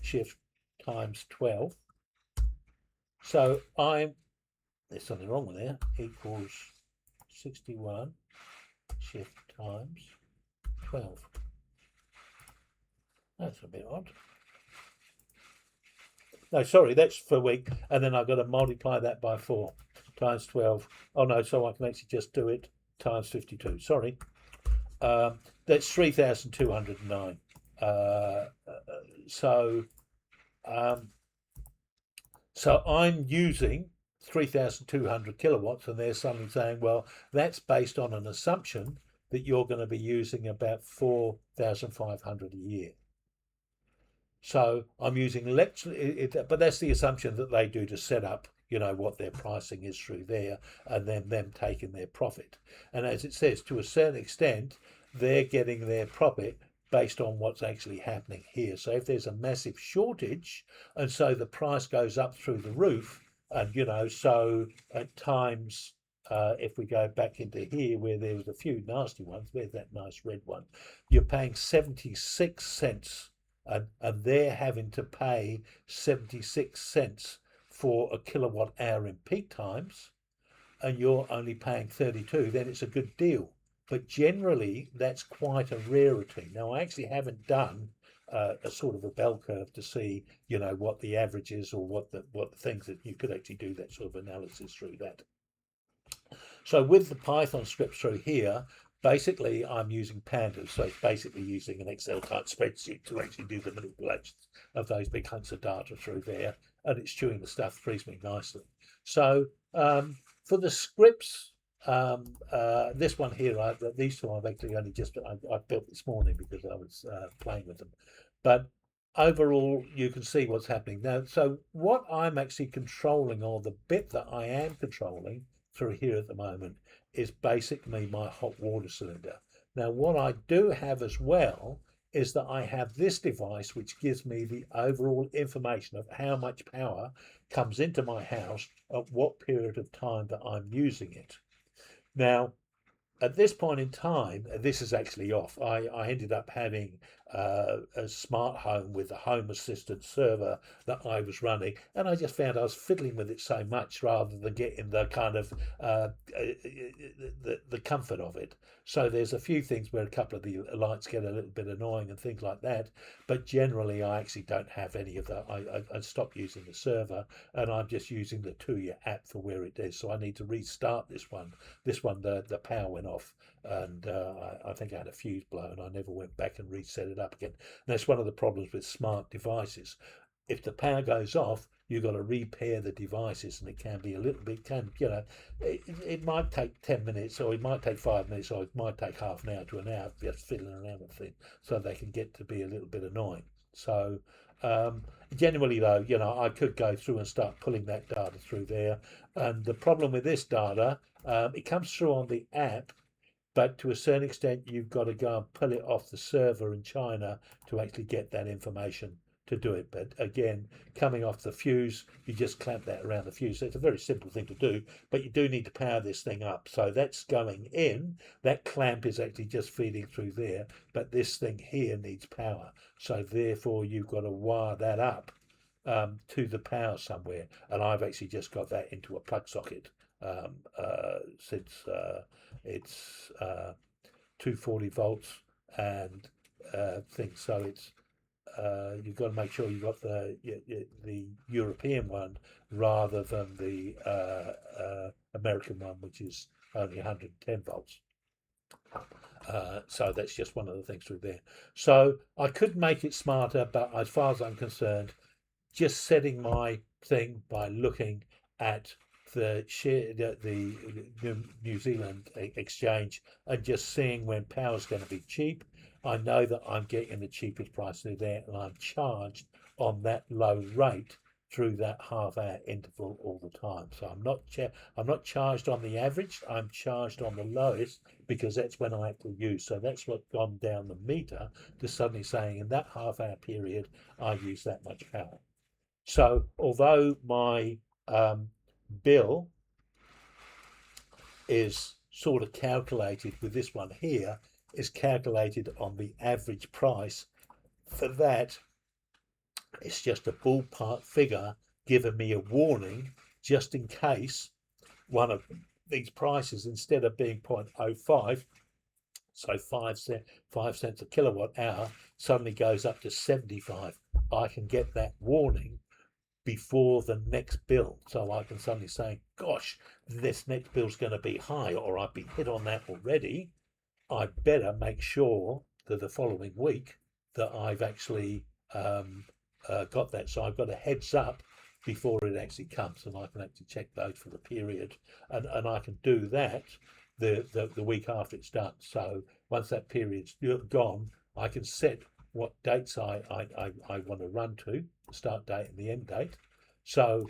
shift times 12. So there's something wrong with there, equals 61 shift times 12. That's a bit odd. No, sorry, that's for a week, and then I've got to multiply that by 4 times 12. Oh no, so I can actually just do it times 52. Sorry. That's 3,209. So I'm using 3,200 kilowatts, and they're suddenly saying, well, that's based on an assumption that you're going to be using about 4,500 a year. So I'm using but that's the assumption that they do to set up, what their pricing is through there, and then them taking their profit. And as it says, to a certain extent, they're getting their profit based on what's actually happening here. So if there's a massive shortage, and so the price goes up through the roof, And so at times, if we go back into here where there was a few nasty ones, there's that nice red one, you're paying 76 cents, and they're having to pay 76 cents for a kilowatt hour in peak times, and you're only paying 32, then it's a good deal. But generally, that's quite a rarity. Now, I actually haven't done a sort of a bell curve to see, what the average is, or what the things that you could actually do that sort of analysis through that. So with the Python scripts through here, basically I'm using pandas. So it's basically using an Excel type spreadsheet to actually do the manipulations of those big hunks of data through there, and it's chewing the stuff reasonably nicely. So for the scripts, this one here, these two I've actually only just I built this morning because I was playing with them, but overall you can see what's happening now. So what I'm actually controlling, or the bit that I am controlling through here at the moment, is basically my hot water cylinder. Now what I do have as well is that I have this device which gives me the overall information of how much power comes into my house at what period of time that I'm using it. Now at this point in time, this is actually off. I ended up having a smart home with a home assistant server that I was running, and I just found I was fiddling with it so much rather than getting the kind of the comfort of it. So there's a few things where a couple of the lights get a little bit annoying and things like that, but generally I actually don't have any of that. I stopped using the server, and I'm just using the Tuya app for where it is. So I need to restart this one. The power went off, and I think I had a fuse blown. I never went back and reset it up again. And that's one of the problems with smart devices. If the power goes off, you've got to repair the devices, and it can be a little bit, it might take 10 minutes, or it might take 5 minutes, or it might take half an hour to an hour just fiddling around with things, so they can get to be a little bit annoying. So generally though, I could go through and start pulling that data through there. And the problem with this data, it comes through on the app, but to a certain extent you've got to go and pull it off the server in China to actually get that information to do it. But again, coming off the fuse, you just clamp that around the fuse. So it's a very simple thing to do, but you do need to power this thing up. So that's going in. That clamp is actually just feeding through there, but this thing here needs power. So therefore you've got to wire that up to the power somewhere. And I've actually just got that into a plug socket since it's 240 volts and things. So it's you've got to make sure you've got the European one rather than the American one, which is only 110 volts. So that's just one of the things through there. So I could make it smarter, but as far as I'm concerned, just setting my thing by looking at the New Zealand exchange and just seeing when power's going to be cheap. I know that I'm getting the cheapest price through there, and I'm charged on that low rate through that half-hour interval all the time. So I'm not charged on the average. I'm charged on the lowest because that's when I actually use. So that's what's gone down the meter to suddenly saying in that half-hour period I use that much power. So although my bill is sort of calculated with this one here, is calculated on the average price. For that, it's just a ballpark figure giving me a warning just in case one of these prices, instead of being 0.05, so 5 cents a kilowatt hour, suddenly goes up to 75. I can get that warning before the next bill, so I can suddenly say, gosh, this next bill's going to be high, or I've been hit on that already. I better make sure that the following week that I've actually got that. So I've got a heads up before it actually comes, and I can actually check those for the period, and I can do that the week after it's done. So once that period's gone, I can set what dates I want to run to, the start date and the end date. So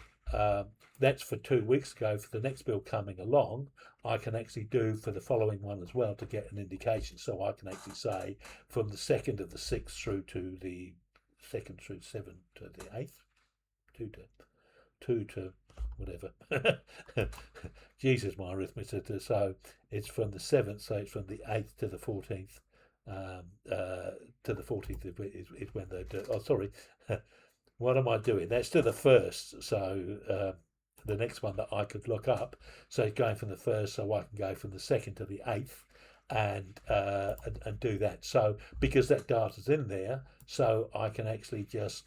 that's for 2 weeks ago. For the next bill coming along, I can actually do for the following one as well to get an indication. So I can actually say from the 2nd of the 6th through to the 2nd through 7th to the 8th, 2 to whatever. Jesus, my arithmetic. So it's from the 7th, so it's from the 8th to the 14th. To the 14th is when they do. Oh, sorry. What am I doing? That's to the 1st. So the next one that I could look up. So going from the 1st, so I can go from the 2nd to the 8th. And do that. So because that data's in there, so I can actually just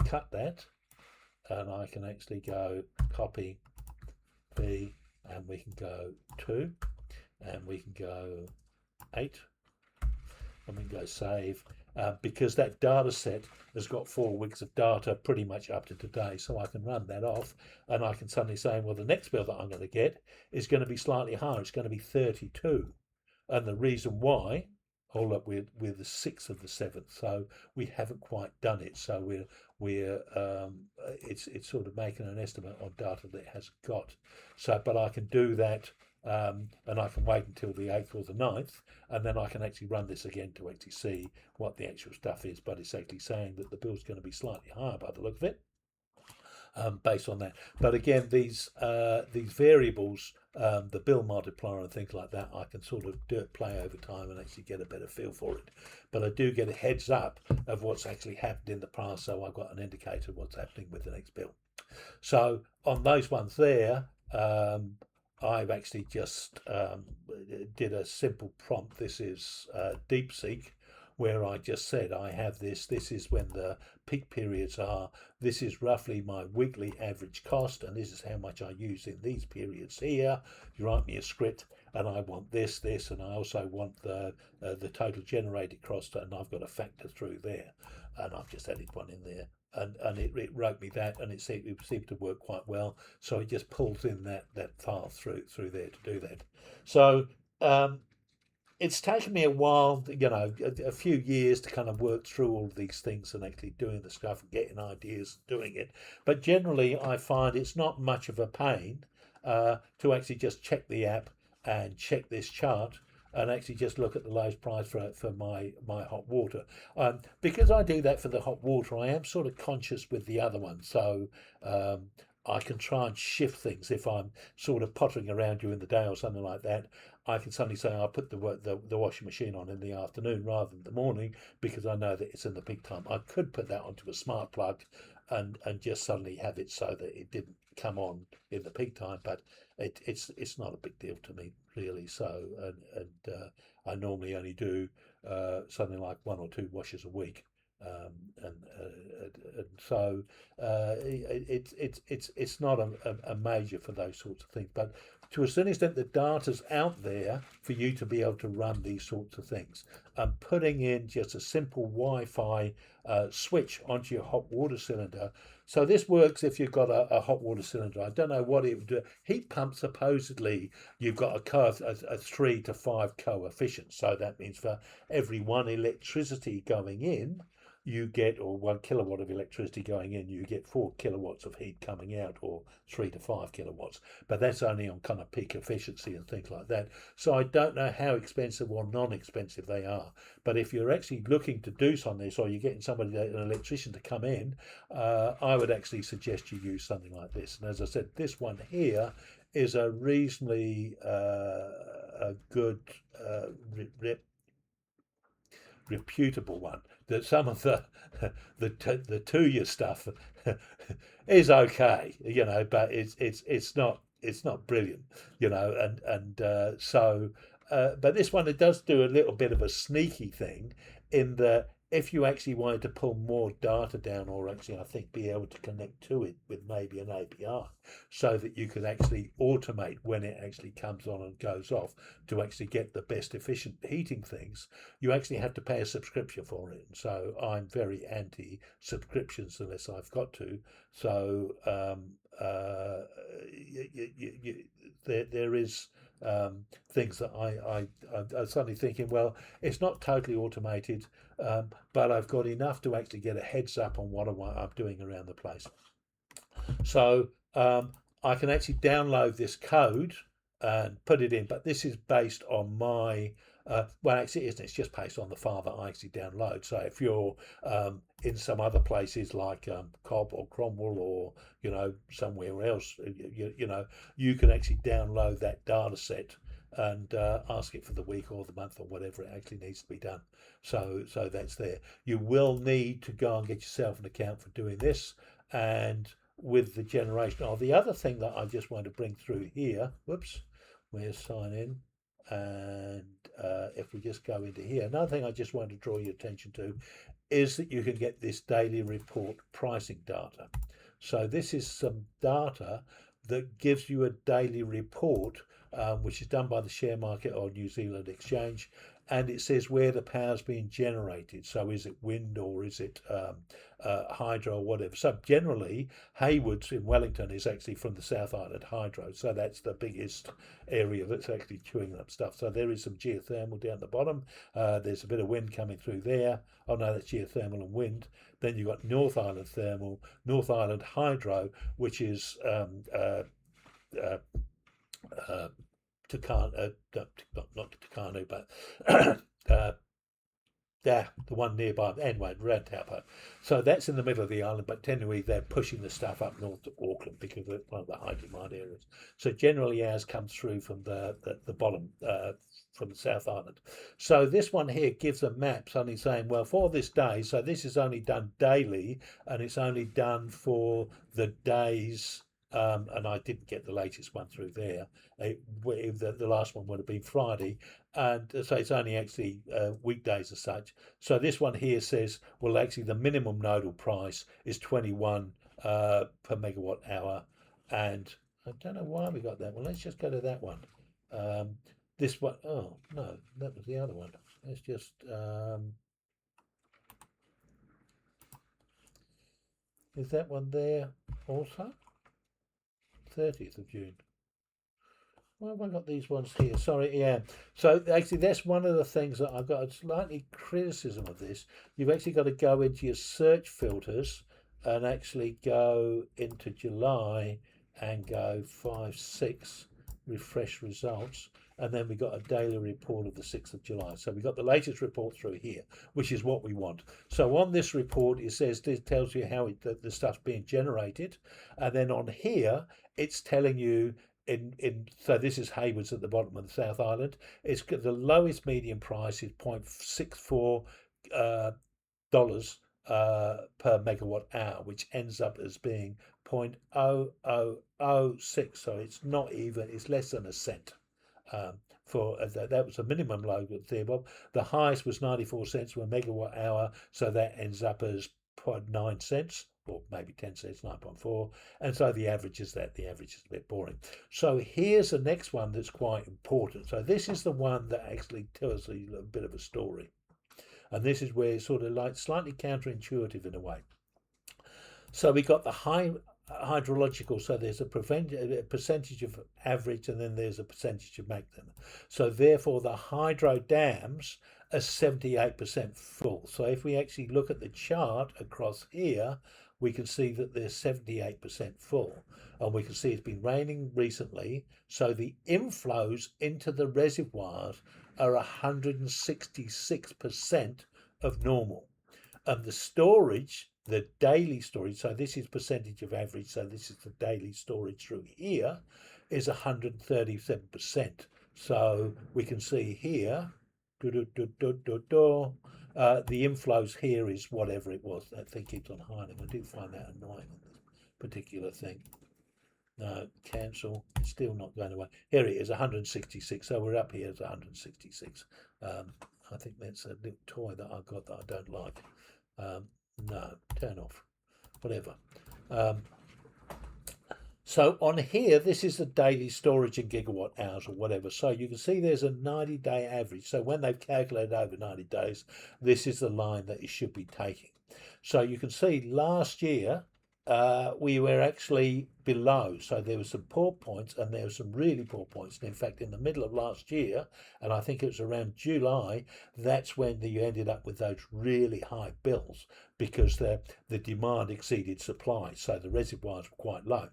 cut that, and I can actually go copy B, and we can go 2, and we can go 8, and we can go save, because that data set has got 4 weeks of data pretty much up to today. So I can run that off, and I can suddenly say, well, the next bill that I'm going to get is going to be slightly higher. It's going to be 32. And the reason why, hold up, we're the 6th of the 7th, so we haven't quite done it. So we're it's sort of making an estimate on data that it hasn't got. So, but I can do that, and I can wait until the 8th or the 9th, and then I can actually run this again to actually see what the actual stuff is. But it's actually saying that the bill's going to be slightly higher by the look of it. Based on that. But again, these variables, the bill multiplier and things like that, I can sort of do it, play over time, and actually get a better feel for it. But I do get a heads up of what's actually happened in the past, so I've got an indicator of what's happening with the next bill. So on those ones there, I've actually just did a simple prompt. This is DeepSeek, where I just said I have this is when the peak periods are, this is roughly my weekly average cost, and this is how much I use in these periods here. You write me a script, and I want this, and I also want the total generated cost, and I've got a factor through there, and I've just added one in there. And it wrote me that, and it seemed to work quite well. So it just pulls in that file through there to do that. So it's taken me a while, a few years to kind of work through all of these things and actually doing the stuff and getting ideas, doing it. But generally, I find it's not much of a pain to actually just check the app and check this chart and actually just look at the lowest price for my hot water. Because I do that for the hot water, I am sort of conscious with the other one. So I can try and shift things. If I'm sort of pottering around during the day or something like that, I can suddenly say I'll put the washing machine on in the afternoon rather than the morning, because I know that it's in the peak time. I could put that onto a smart plug and just suddenly have it so that it didn't come on in the peak time, but it's not a big deal to me, really. So and I normally only do something like 1 or 2 washes a week. And so it's not a major for those sorts of things, but to a certain extent the data's out there for you to be able to run these sorts of things. Putting in just a simple Wi-Fi switch onto your hot water cylinder. So this works if you've got a hot water cylinder. I don't know what it would do. Heat pump, supposedly you've got a 3 to 5 coefficient, so that means for every 1 electricity going in, you get, or 1 kilowatt of electricity going in, you get 4 kilowatts of heat coming out, or 3 to 5 kilowatts. But that's only on kind of peak efficiency and things like that. So I don't know how expensive or non-expensive they are. But if you're actually looking to do something like this, or you're getting somebody, an electrician, to come in, I would actually suggest you use something like this. And as I said, this one here is a reasonably a good reputable one. That some of the Tuya stuff is okay, but it's not brilliant, so but this one, it does do a little bit of a sneaky thing in that if you actually wanted to pull more data down, or actually I think be able to connect to it with maybe an API, so that you could actually automate when it actually comes on and goes off, to actually get the best efficient heating things, you actually have to pay a subscription for it. So I'm very anti subscriptions unless I've got to. So there is things that I'm suddenly thinking, well, it's not totally automated, but I've got enough to actually get a heads up on what I'm doing around the place. So I can actually download this code and put it in, but this is based on my well, actually it isn't, it's just based on the file that I actually download. So if you're in some other places like Cobb or Cromwell or somewhere else, you can actually download that data set and ask it for the week or the month or whatever it actually needs to be done. So that's there. You will need to go and get yourself an account for doing this, and with the generation. Oh, the other thing that I just want to bring through here, whoops, we'll sign in, and if we just go into here, another thing I just want to draw your attention to is that you can get this daily report pricing data. So this is some data that gives you a daily report, which is done by the share market or New Zealand exchange, and it says where the power's being generated. So is it wind or is it hydro or whatever? So generally, Haywards in Wellington is actually from the South Island hydro. So that's the biggest area that's actually chewing up stuff. So there is some geothermal down the bottom. There's a bit of wind coming through there. Oh no, that's geothermal and wind. Then you've got North Island thermal, North Island hydro, which is Tucano, not Tucano, but the one nearby, anyway, around Taupo. So that's in the middle of the island, but generally they're pushing the stuff up north to Auckland because it's one of the high demand areas. So generally ours comes through from the bottom, from the South Island. So this one here gives a maps only saying, well, for this day, so this is only done daily, and it's only done for the days. And I didn't get the latest one through there. The last one would have been Friday, and so it's only actually weekdays as such. So this one here says, well, actually the minimum nodal price is 21 per megawatt hour, and I don't know why we got that one. Let's just go to that one. This one, oh no, that was the other one. Let's just is that one there also? 30th of June. Why have I got these ones here? Sorry, yeah. So actually that's one of the things that I've got a slightly criticism of this. You've actually got to go into your search filters and actually go into July and go 5/6 refresh results, and then we got a daily report of the 6th of July. So we got the latest report through here, which is what we want. So on this report, it says, this tells you how the stuff's being generated, and then on here, it's telling you so this is Haywards at the bottom of the South Island. It's got the lowest median price is 0.64 dollars per megawatt hour, which ends up as being 0.0006. So it's not even, it's less than a cent. For that was a minimum load of Theobob. The highest was 94 cents per megawatt hour, so that ends up as 0.9 cents, or maybe 10 cents, 9.4. And so the average is that. The average is a bit boring. So here's the next one that's quite important. So this is the one that actually tells a bit of a story. And this is where it's sort of like slightly counterintuitive in a way. So we got the hydrological, so there's a percentage of average, and then there's a percentage of maximum. So therefore the hydro dams are 78% full. So if we actually look at the chart across here, we can see that they're 78% full, and we can see it's been raining recently, so the inflows into the reservoirs are 166% of normal, and the storage, the daily storage, so this is percentage of average, so this is the daily storage through here, is 137%. So we can see here, the inflows here is whatever it was. That thing keeps on hiding. I do find that annoying on this particular thing. No, cancel. It's still not going away. Here it is, 166. So we're up here at 166. I think that's a little toy that I've got that I don't like. No, turn off. Whatever. So on here, this is the daily storage in gigawatt hours or whatever. So you can see there's a 90-day average. So when they've calculated over 90 days, this is the line that it should be taking. So you can see last year, we were actually below. So there were some poor points and there were some really poor points. And in fact, in the middle of last year, and I think it was around July, that's when you ended up with those really high bills because the demand exceeded supply. So the reservoirs were quite low.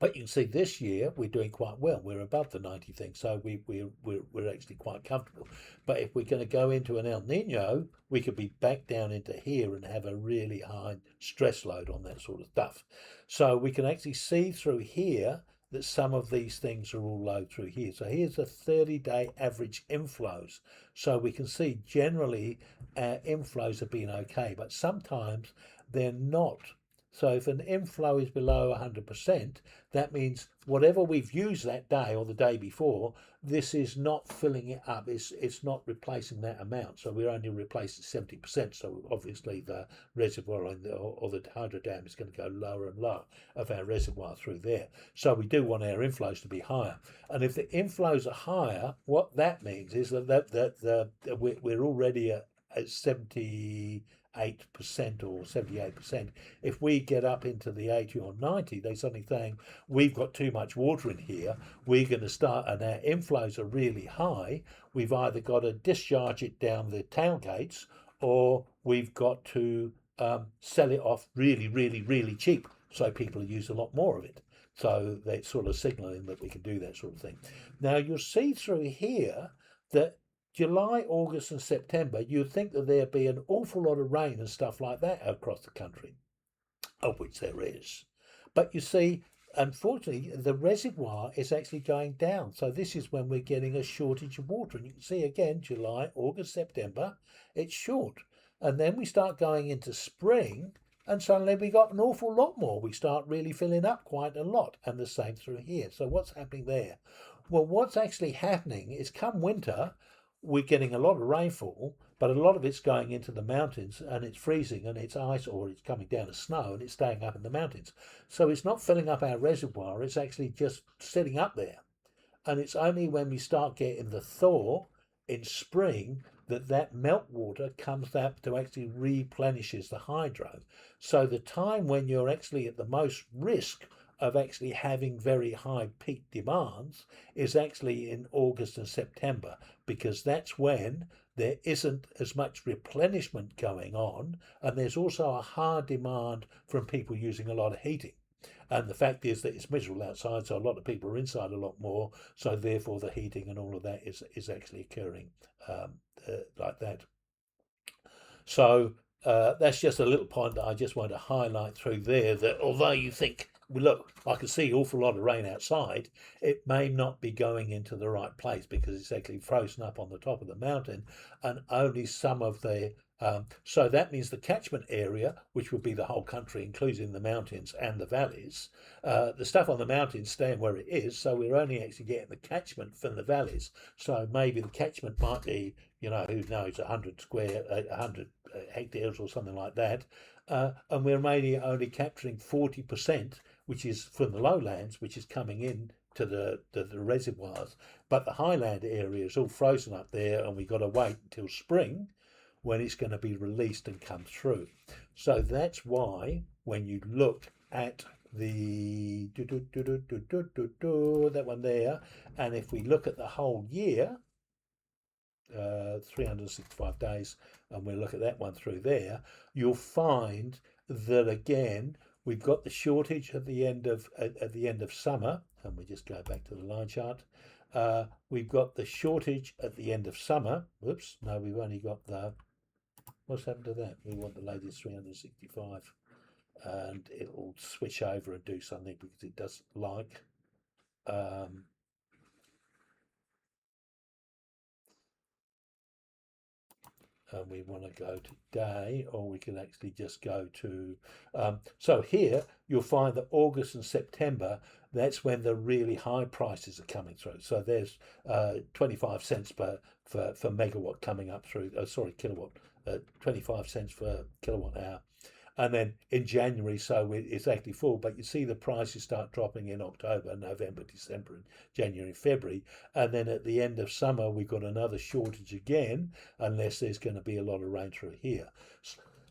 But you can see this year we're doing quite well. We're above the 90 thing, so we're actually quite comfortable. But if we're going to go into an El Nino, we could be back down into here and have a really high stress load on that sort of stuff. So we can actually see through here that some of these things are all low through here. So here's the 30-day average inflows. So we can see generally our inflows have been okay, but sometimes they're not. So if an inflow is below 100%, that means whatever we've used that day or the day before, this is not filling it up. It's not replacing that amount. So we're only replacing 70%. So obviously the reservoir or the hydro dam is going to go lower and lower of our reservoir through there. So we do want our inflows to be higher. And if the inflows are higher, what that means is that we're already at 78% or 78%. If we get up into the 80 or 90, they're suddenly saying we've got too much water in here, we're going to start, and our inflows are really high, we've either got to discharge it down the tailgates or we've got to sell it off really, really, really cheap so people use a lot more of it. So they're sort of signaling that we can do that sort of thing. Now you'll see through here that July, August and September, you'd think that there'd be an awful lot of rain and stuff like that across the country, of which there is. But you see, unfortunately, the reservoir is actually going down. So this is when we're getting a shortage of water. And you can see again, July, August, September, it's short. And then we start going into spring and suddenly we got an awful lot more. We start really filling up quite a lot. And the same through here. So what's happening there? Well, what's actually happening is come winter, we're getting a lot of rainfall, but a lot of it's going into the mountains and it's freezing and it's ice or it's coming down as snow and it's staying up in the mountains. So it's not filling up our reservoir, it's actually just sitting up there. And it's only when we start getting the thaw in spring that meltwater comes up to actually replenishes the hydro. So the time when you're actually at the most risk of actually having very high peak demands is actually in August and September, because that's when there isn't as much replenishment going on, and there's also a high demand from people using a lot of heating. And the fact is that it's miserable outside, so a lot of people are inside a lot more, so therefore the heating and all of that is actually occurring like that. So that's just a little point that I just want to highlight through there, that although you think, well, look, I can see an awful lot of rain outside, it may not be going into the right place because it's actually frozen up on the top of the mountain and only some of the so that means the catchment area, which would be the whole country, including the mountains and the valleys, the stuff on the mountains staying where it is, so we're only actually getting the catchment from the valleys. So maybe the catchment might be, who knows, 100 hectares or something like that, and we're mainly only capturing 40%, which is from the lowlands, which is coming in to the reservoirs. But the highland area is all frozen up there, and we've got to wait until spring when it's going to be released and come through. So that's why when you look at the that one there, and if we look at the whole year, 365 days, and we look at that one through there, you'll find that again we've got the shortage at the end of summer, and we just go back to the line chart. We've got the shortage at the end of summer. Oops, no, we've only got the, what's happened to that? We want the latest 365, and it'll switch over and do something because it doesn't like and we want to go to day, or we can actually just go to so here you'll find that August and September, that's when the really high prices are coming through. So there's 25 cents for megawatt coming up through, kilowatt, 25 cents for kilowatt hour. And then in January, so it's actually full, but you see the prices start dropping in October, November, December, and January, February. And then at the end of summer, we've got another shortage again, unless there's going to be a lot of rain through here.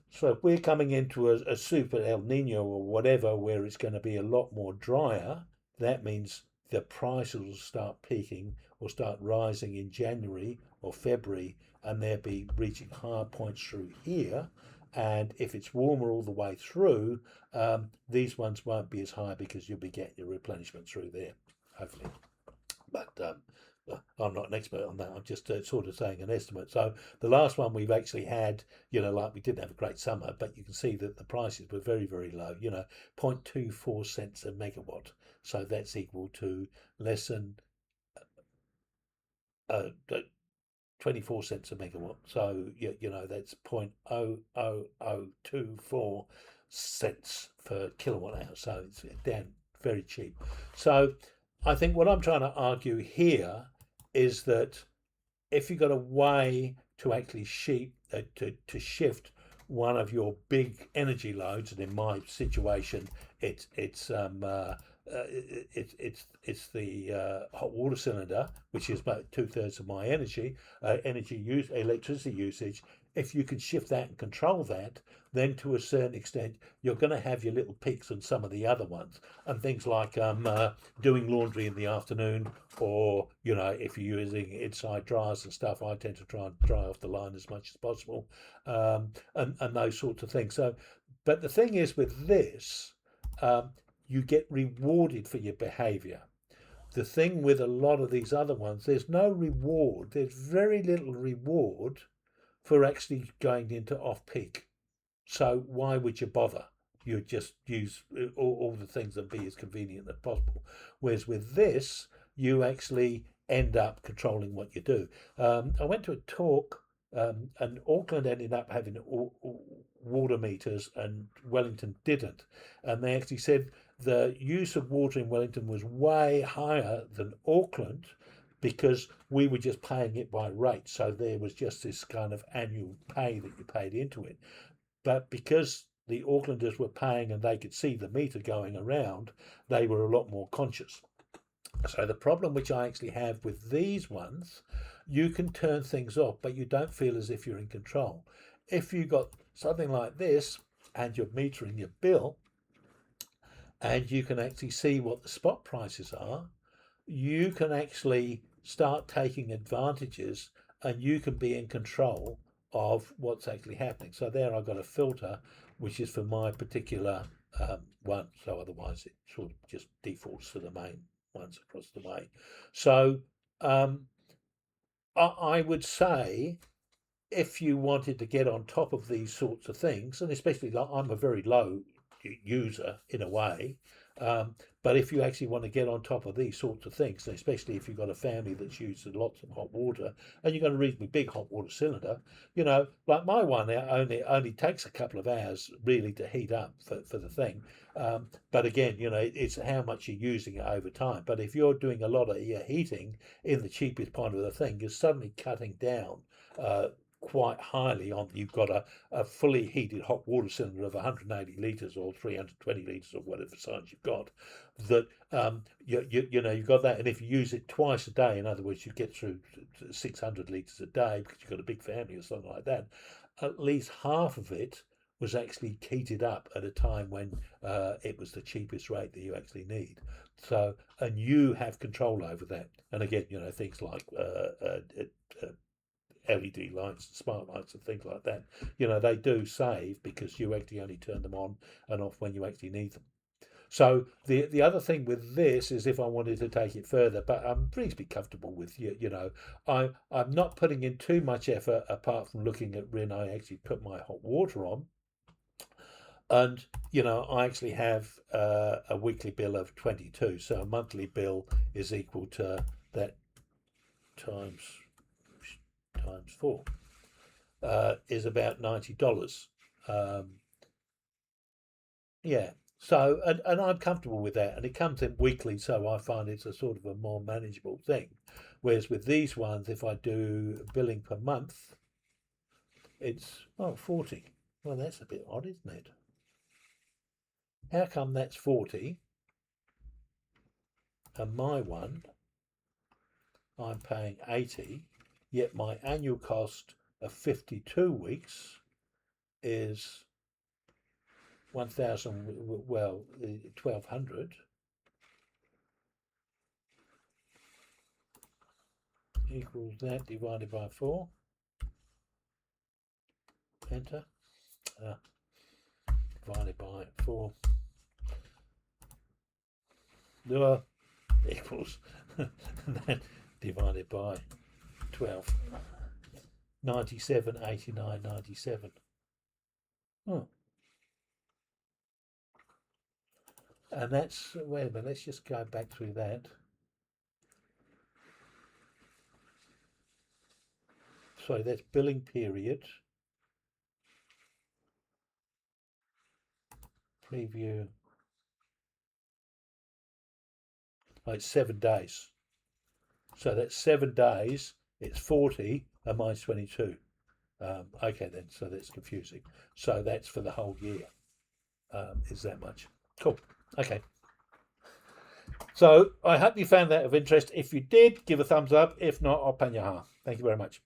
So if we're coming into a super El Nino or whatever, where it's going to be a lot more drier, that means the prices will start peaking or start rising in January or February, and they'll be reaching higher points through here. and if it's warmer all the way through, these ones won't be as high because you'll be getting your replenishment through there, hopefully. But I'm not an expert on that. I'm just sort of saying an estimate. So the last one we've actually had, like we didn't have a great summer, but you can see that the prices were very, very low, 0.24 cents a megawatt. So that's equal to less than uh, 24 cents a megawatt. So, that's 0.00024 cents per kilowatt hour. So it's down very cheap. So I think what I'm trying to argue here is that if you've got a way to actually to shift one of your big energy loads, and in my situation, it's the hot water cylinder, which is about 2/3 of my electricity usage. If you can shift that and control that, then to a certain extent, you're going to have your little peaks on some of the other ones, and things like doing laundry in the afternoon, or if you're using inside dryers and stuff, I tend to try and dry off the line as much as possible, and those sorts of things. So, but the thing is with this, you get rewarded for your behavior. The thing with a lot of these other ones, there's no reward. There's very little reward for actually going into off-peak. So why would you bother? You just use all the things that be as convenient as possible. Whereas with this, you end up controlling what you do. I went to a talk, and Auckland ended up having water meters and Wellington didn't. And they actually said the use of water in Wellington was way higher than Auckland, because we were just paying it by rate. So there was just this kind of annual pay that you paid into it. But because the Aucklanders were paying and they could see the meter going around, they were a lot more conscious. So the problem which I actually have with these ones, you can turn things off, but you don't feel as if you're in control. If you got something like this and you're metering your bill, and you can actually see what the spot prices are, you can actually start taking advantages, and you can be in control of what's actually happening. So there I've got a filter which is for my particular one, so otherwise it sort of just defaults to the main ones across the way. So I would say, if you wanted to get on top of these sorts of things, and especially I'm a very low user in a way, but if you actually want to get on top of these sorts of things, especially if you've got a family that's using lots of hot water and you've got a reasonably big hot water cylinder, like my one, it only takes a couple of hours really to heat up for the thing. But again, it's how much you're using it over time. But if you're doing a lot of your heating in the cheapest part of the thing, you're suddenly cutting down quite highly on. You've got a fully heated hot water cylinder of 180 litres or 320 litres or whatever size you've got, that you've got that. And if you use it twice a day, in other words, you get through 600 litres a day because you've got a big family or something like that, at least half of it was actually heated up at a time when it was the cheapest rate that you actually need. So, and you have control over that. And again, things like LED lights, smart lights and things like that, they do save because you actually only turn them on and off when you actually need them. So the other thing with this is, if I wanted to take it further, but I'm reasonably comfortable with I'm not putting in too much effort apart from looking at when I actually put my hot water on. And I actually have a weekly bill of 22, so a monthly bill is equal to that times 4 is about $90. Yeah. So, and I'm comfortable with that, and it comes in weekly, so I find it's a sort of a more manageable thing. Whereas with these ones, if I do billing per month, it's 40. Well, that's a bit odd, isn't it? How come that's 40 and my one I'm paying 80, yet my annual cost of 52 weeks is 1,200 equals that divided by 4. Enter. divided by 4 Tuya equals then divided by 12. 97, 89, 97. Oh. And that's, wait a minute, let's just go back through that. So that's billing period. Preview. Oh, it's 7 days. So that's 7 days. It's 40 and mine's 22. Okay then, so that's confusing. So that's for the whole year. Is that much? Cool. Okay. So I hope you found that of interest. If you did, give a thumbs up. If not, I'll pan your half. Thank you very much.